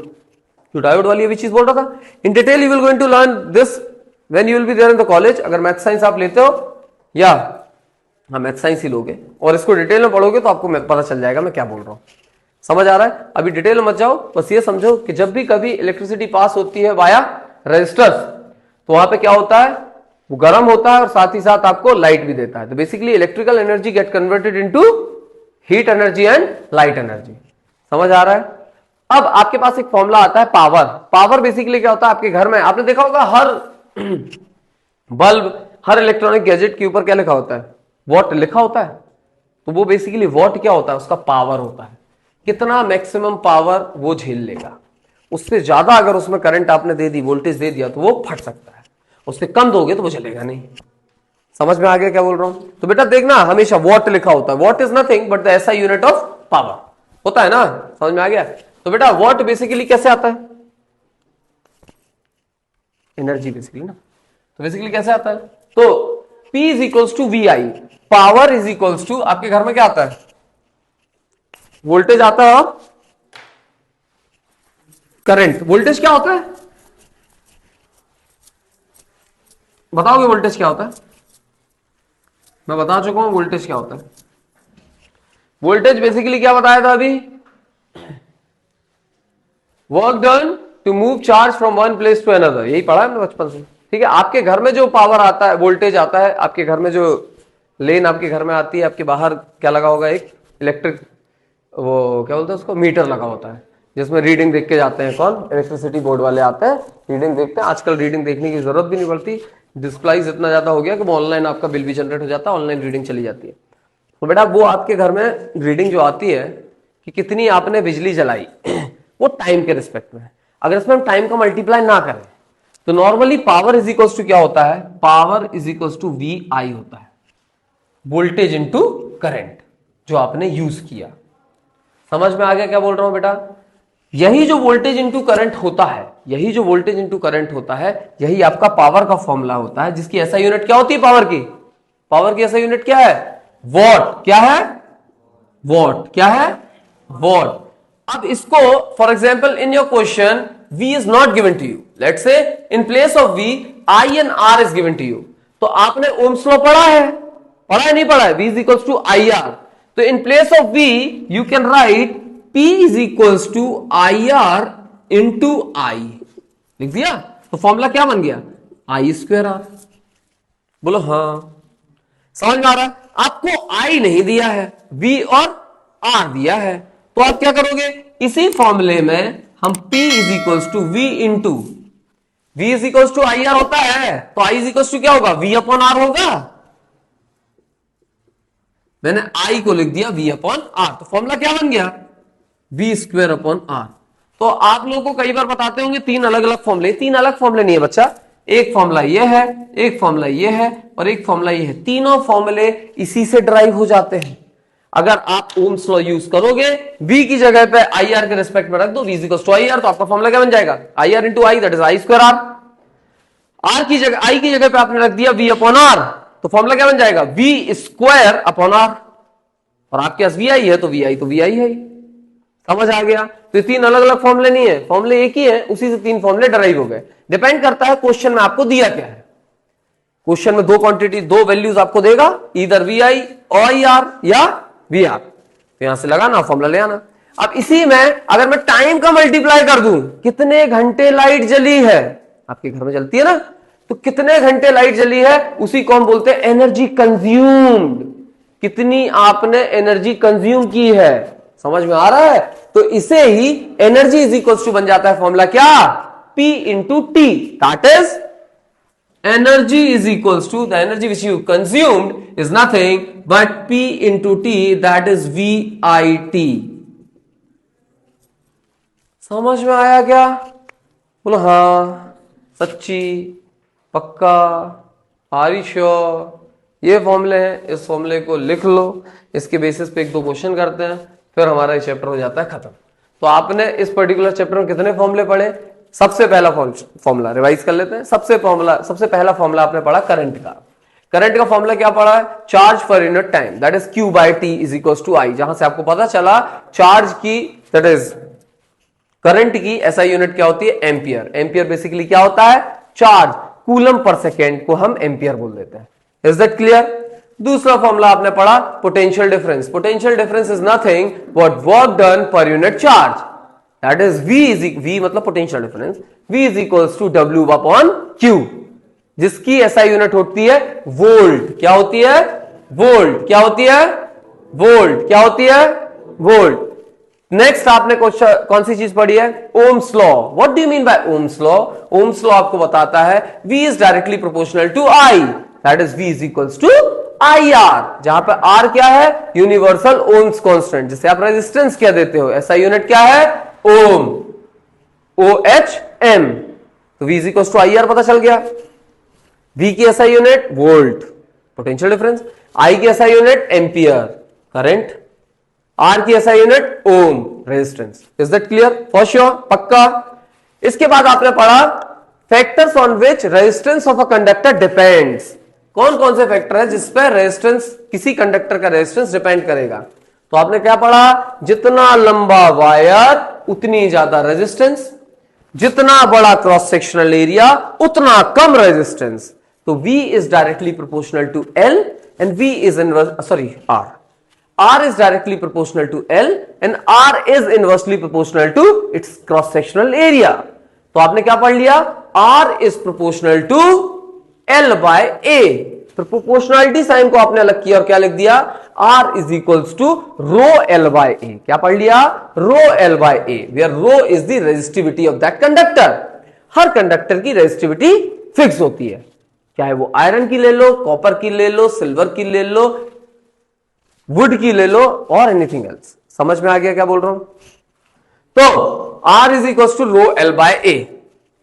जो डायोड वाली अभी चीज बोल रहा था, in detail you will going to learn this when you will be there in the college. अगर मैथ साइंस आप लेते हो या हाँ मैथ साइंस ही लोगे और इसको डिटेल में पढ़ोगे तो आपको पता चल जाएगा मैं क्या बोल रहा हूं। समझ आ रहा है? अभी डिटेल में मत जाओ, बस ये समझो कि जब भी कभी इलेक्ट्रिसिटी पास होती है वाया रेजिस्टर्स, तो वहां पे क्या होता है, वो गर्म होता है और साथ ही साथ आपको लाइट भी देता है। तो basically electrical energy get converted into heat energy and light energy. समझ आ रहा है? अब आपके पास एक फॉर्मूला आता है पावर। पावर बेसिकली क्या होता है, आपके घर में आपने देखा होगा हर बल्ब हर इलेक्ट्रॉनिक गैजेट के ऊपर क्या लिखा होता है, वॉट लिखा होता है। तो वो बेसिकली वॉट क्या होता है, उसका पावर होता है, कितना मैक्सिमम पावर वो झेल लेगा। उससे ज्यादा अगर उसमें करंट आपने दे दी, वोल्टेज दे दिया, तो वो फट सकता है। उससे कम दोगे तो वो चलेगा नहीं। समझ में आ गया क्या बोल रहा हूं? तो बेटा देखना हमेशा वॉट लिखा होता है। What is nothing but the SI unit of power होता है ना। समझ में आ गया? तो बेटा वॉट बेसिकली कैसे आता है, एनर्जी बेसिकली ना। तो बेसिकली कैसे आता है, तो P is equals to V I, power is equals to, आपके घर में क्या आता है, वोल्टेज आता है और करंट। वोल्टेज क्या होता है बताओगे, वोल्टेज क्या होता है? मैं बता चुका हूं वोल्टेज क्या होता है। वोल्टेज बेसिकली क्या बताया था अभी, work done to move charge from one place to another, यही पढ़ा है हमने बचपन से। ठीक है, आपके घर में जो पावर आता है, वोल्टेज आता है, आपके घर में जो लेन आपके घर में आती है, आपके बाहर क्या लगा होगा, एक इलेक्ट्रिक वो क्या बोलते हैं उसको, मीटर लगा होता है, जिसमें रीडिंग देख के जाते हैं। कौन? इलेक्ट्रिसिटी बोर्ड वाले आते हैं, रीडिंग देखते हैं। आजकल रीडिंग देखने की जरूरत भी नहीं पड़ती, डिस्प्लाइज इतना ज्यादा हो गया कि वो ऑनलाइन आपका बिल भी जनरेट हो जाता है, ऑनलाइन रीडिंग चली जाती है। तो बेटा वो आपके घर में रीडिंग जो आती है कि कितनी आपने बिजली जलाई वो टाइम के रिस्पेक्ट में है। अगर इसमें हम टाइम का मल्टीप्लाई ना करें तो normally power is equals to क्या होता है, power is equals to V I होता है, वोल्टेज इंटू करंट जो आपने यूज किया। समझ में आ गया क्या बोल रहा हूं बेटा? यही जो वोल्टेज इंटू करंट होता है, यही जो वोल्टेज इंटू करंट होता है, यही आपका पावर का फॉर्मूला होता है, जिसकी ऐसा यूनिट क्या होती है पावर की? पावर की ऐसा यूनिट क्या है? वॉट। क्या है? वॉट। क्या है? वॉट। अब इसको for example in your question V is not given to you. Let's say in place of V, I and R is given to you. तो आपने ओम्स लॉ पढ़ा है? पढ़ा है नहीं पढ़ा है? V is equals to IR. तो in place of V, you can write P is equals to IR into I. लिख दिया? तो फॉर्मूला क्या बन गया? I square R. बोलो हाँ, समझ में आ रहा है? आपको I नहीं दिया है, V और R दिया है, तो आप क्या करोगे, इसी फॉर्मूले में हम P is equals to V into V is equals to I R होता है, तो I इज इक्वल्स टू क्या होगा, V अपॉन R होगा। मैंने I को लिख दिया V अपॉन R, तो फॉर्मूला क्या बन गया, V स्क्वायर अपॉन R। तो आप लोगों को कई बार बताते होंगे तीन अलग अलग फॉर्मूले, तीन अलग फॉर्मूले नहीं है बच्चा, एक फॉर्मूला ये है, एक फॉर्मूला ये है और एक फॉर्मूला ये है। तीनों फॉर्मूले इसी से ड्राइव हो जाते हैं। अगर आप ओम्स लॉ यूज करोगे, V की जगह पे आई आर के रिस्पेक्ट में रख दो, V equals to I R, तो आपका फॉर्मूला क्या बन जाएगा, I R into I, that is I square R. R की जगह, आई की जगह पे आपने रख दिया V अपॉन आर, तो फॉर्मूला क्या बन जाएगा, V स्क्वायर अपॉन आर। और आपके पास V आई है तो V आई तो V आई है। समझ आ गया? तो तीन अलग अलग फॉर्मूले नहीं है, फॉर्मूले एक ही है, उसी से तीन फॉर्मूले डराइव हो गए। डिपेंड करता है क्वेश्चन में आपको दिया क्या है। क्वेश्चन में दो क्वांटिटी, दो वैल्यूज आपको देगा, इधर V आई आई आर या V आर, तो यहां से लगाना, फॉर्मूला ले आना। अब इसी में अगर मैं टाइम का मल्टीप्लाई कर दूं, कितने घंटे लाइट जली है, आपके घर में जलती है ना, तो कितने घंटे लाइट जली है, उसी को हम बोलते हैं एनर्जी कंज्यूम्ड। कितनी आपने एनर्जी कंज्यूम की है, समझ में आ रहा है? तो इसे ही एनर्जी इज इक्वल टू बन जाता है फॉर्मूला क्या, P into T, that is energy is equals to the energy which you consumed is nothing but P into T, that is VIT। समझ में आया क्या? बोलो हाँ, सच्ची, पक्का, आर यू श्योर। ये फॉर्मूले हैं, इस फॉर्मूले को लिख लो, इसके बेसिस पे 1-2 क्वेश्चन करते हैं, फिर हमारा ये चैप्टर हो जाता है खत्म। तो आपने इस पर्टिकुलर चैप्टर में कितने फॉर्मूले पढ़े? सबसे पहला फॉर्मूला रिवाइज कर लेते हैं। सबसे पहला फॉर्मूला आपने पढ़ा करंट का। करंट का फॉर्मूला क्या पढ़ा है? Charge per unit time, that is Q by T is equal to I। जहां से आपको पता चला चार्ज की, दैट इज करंट की SI यूनिट क्या होती है? एम्पियर। एम्पियर बेसिकली क्या होता है? चार्ज। कूलम पर सेकेंड को हम एम्पियर बोल देते हैं। Is that clear? दूसरा फॉर्मूला आपने पढ़ा potential difference. Potential difference is nothing but work done per unit charge, that is V मतलब potential difference, V is equals to W upon Q, जिसकी SI यूनिट होती है वोल्ट। क्या होती है? वोल्ट। क्या होती है? वोल्ट। क्या होती है? वोल्ट। नेक्स्ट आपने कौन सी चीज पढ़ी है? Ohms law. What do you mean by Ohm's law? Ohm's law आपको बताता है V is directly proportional to I, that is V is equals to IR, जहां पे R क्या है? यूनिवर्सल ओम्स कांस्टेंट, जिसे आप रेजिस्टेंस क्या देते हो? SI यूनिट क्या है? Ohm, OHM। तो V is equals to IR पता चल गया। V की SI unit volt, potential difference. I की SI unit ampere, current. R की SI unit ohm, resistance. Is that clear? For sure, पक्का। इसके बाद आपने पढ़ा factors on which resistance of a conductor depends. कौन कौन से फैक्टर है जिस पर रेजिस्टेंस, किसी कंडक्टर का रेजिस्टेंस डिपेंड करेगा? तो आपने क्या पढ़ा? जितना लंबा वायर उतनी ज्यादा रेजिस्टेंस, जितना बड़ा क्रॉस सेक्शनल एरिया उतना कम रेजिस्टेंस। तो V is directly proportional to L and R is directly proportional to L and R is inversely proportional to its cross sectional area। तो आपने क्या पढ़ लिया? R is proportional to L by A। Proportionality sign को आपने अलग किया और क्या लिख दिया? R is equals to rho L by A। क्या पढ़ लिया? rho L by A, where rho is the resistivity of that conductor। Her conductor की रेजिस्टिविटी फिक्स होती है, चाहे वो आयरन की ले लो, कॉपर की ले लो, सिल्वर की ले लो, वुड की ले लो और एनीथिंग एल्स। समझ में आ गया क्या बोल रहा हूं? तो R is equal to rho L by A,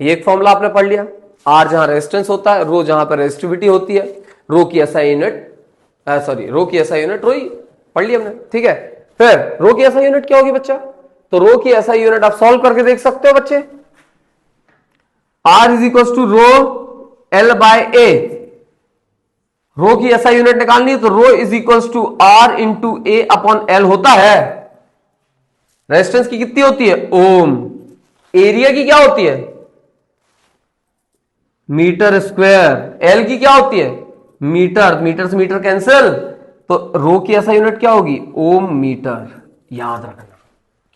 ये एक फॉर्मूला आपने पढ़ लिया। R जहां रेजिस्टेंस होता है, रो जहां पर रेजिस्टिविटी होती है, रो की SI यूनिट रो की SI यूनिट रो ही पढ़ लिया हमने, ठीक है। फिर रो की SI यूनिट क्या होगी बच्चा? तो रो की SI यूनिट आप सॉल्व करके देख सकते हो बच्चे। R is equal to rho L by A, rho की SI यूनिट निकालनी है तो rho is equal to R into A upon L होता है। रेजिस्टेंस की कितनी होती है? ओम। एरिया की क्या होती है? Metre square. L की क्या होती है? मीटर। मीटर से मीटर कैंसिल, तो रो की SI यूनिट क्या होगी? ओम मीटर। याद रखना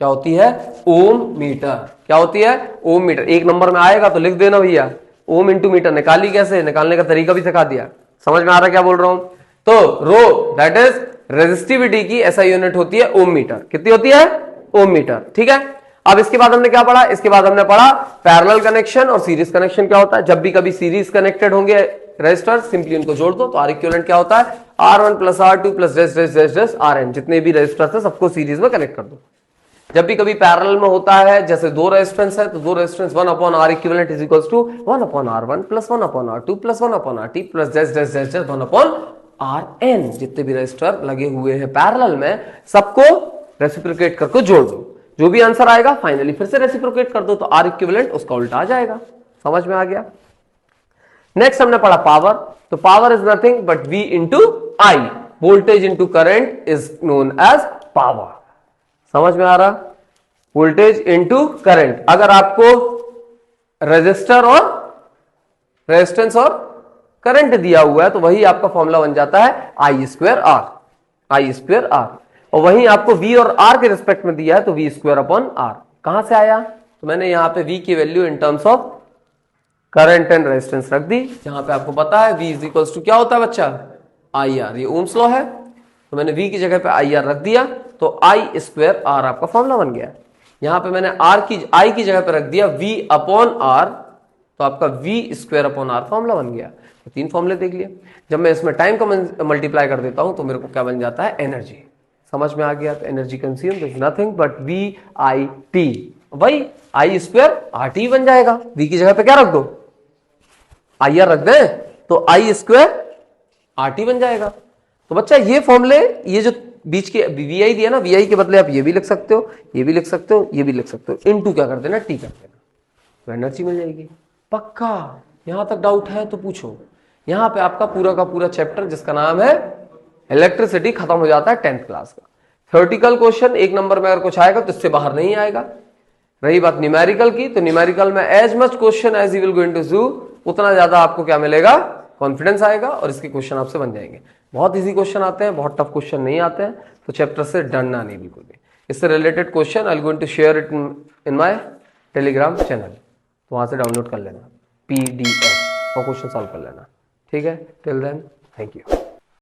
क्या होती है? ओम मीटर। क्या होती है? ओम मीटर। एक नंबर में आएगा तो लिख देना भैया, ओम इंटू मीटर। निकाली कैसे? निकालने का तरीका भी सिखा दिया। समझ में आ रहा क्या बोल रहा हूं? तो रो दैट इज रेजिस्टिविटी की SI यूनिट होती है ओम मीटर। कितनी होती है? ओम मीटर, ठीक है। अब इसके बाद हमने क्या पढ़ा? इसके बाद हमने पढ़ा पैरेलल कनेक्शन और सीरीज कनेक्शन क्या होता है। जब भी कभी सीरीज कनेक्टेड होंगे रेजिस्टर, सिंपली उनको जोड़ दो तो R इक्विवेलेंट क्या होता है? R1 प्लस R2 प्लस डेस RN। जितने भी रेजिस्टर्स है सबको सीरीज में कनेक्ट कर दो। जब भी कभी पैरेलल में होता है, जैसे दो रेजिस्टेंस है तो दो resistance 1 upon R equivalent is equals to 1 upon R1 plus 1 upon R2 plus 1 upon RT plus dash 1 upon RN। जितने भी रेजिस्टर लगे हुए हैं पैरेलल में सबको रेसिप्रोकेट करके जोड़ दो। जो भी आंसर आएगा फाइनली फिर से रेसिप्रोकेट कर दो तो R इक्विवेलेंट उसका उल्टा आ जाएगा। समझ में आ गया? नेक्स्ट हमने पढ़ा पावर। तो power is nothing but V into I, voltage into current is known as power. समझ में आ रहा? Voltage into current. अगर आपको रेजिस्टर और रेजिस्टेंस और करंट दिया हुआ है तो वही आपका फॉर्मूला बन जाता है I square R, I square R। और वहीं आपको V और R के रिस्पेक्ट में दिया है तो V स्क्वायर अपॉन R। कहां से आया? तो मैंने यहां पे V की value in terms of current and resistance रख दी, जहां पे आपको पता है V इज इक्वल्स टू क्या होता है बच्चा? IR। ये ओम्स लॉ है तो मैंने V की जगह पे IR रख दिया तो I स्क्वायर R आपका फॉर्मूला बन गया। यहां पे मैंने I की जगह पे रख दिया V अपॉन R, तो आपका V square upon R formula बन गया। तो 3 फॉर्मूले देख लिए। जब मैं इसमें टाइम को मल्टीप्लाई कर देता हूं तो मेरे को क्या बन जाता है? एनर्जी। समझ में आ गया? तो energy consumed is nothing but VIT। भाई आई स्क्वायर आर टी बन जाएगा, वी की जगह पे क्या रख दो, आई आर रख दें, तो आई स्क्वायर आर टी बन जाएगा। तो बच्चा ये फॉर्मूले, ये जो बीच के वी आई दिया ना, वी आई के बदले आप ये भी लिख सकते हो, ये भी लिख सकते हो, ये भी लिख सकते हो, इनटू क्या कर देना, टी कर देना, तो एनर्जी मिल जाएगी। पक्का यहां तक डाउट है तो पूछो। यहां पे आपका पूरा का पूरा चैप्टर जिसका नाम है इलेक्ट्रिसिटी खत्म हो जाता है 10th क्लास का। थ्योरेटिकल क्वेश्चन एक नंबर में अगर कुछ आएगा तो इससे बाहर नहीं आएगा। रही बात न्यूमेरिकल की, तो न्यूमेरिकल में as much question as you will going to do, उतना ज्यादा आपको क्या मिलेगा, कॉन्फिडेंस आएगा और इसके क्वेश्चन आपसे बन जाएंगे। बहुत इजी क्वेश्चन आते हैं, बहुत टफ क्वेश्चन नहीं आते हैं, तो चैप्टर से डरना नहीं बिल्कुल भी। इससे related question I am going to share it in my Telegram channel, तो वहां से डाउनलोड कर लेना PDF और क्वेश्चन सॉल्व कर लेना। ठीक है, टिल देन थैंक यू।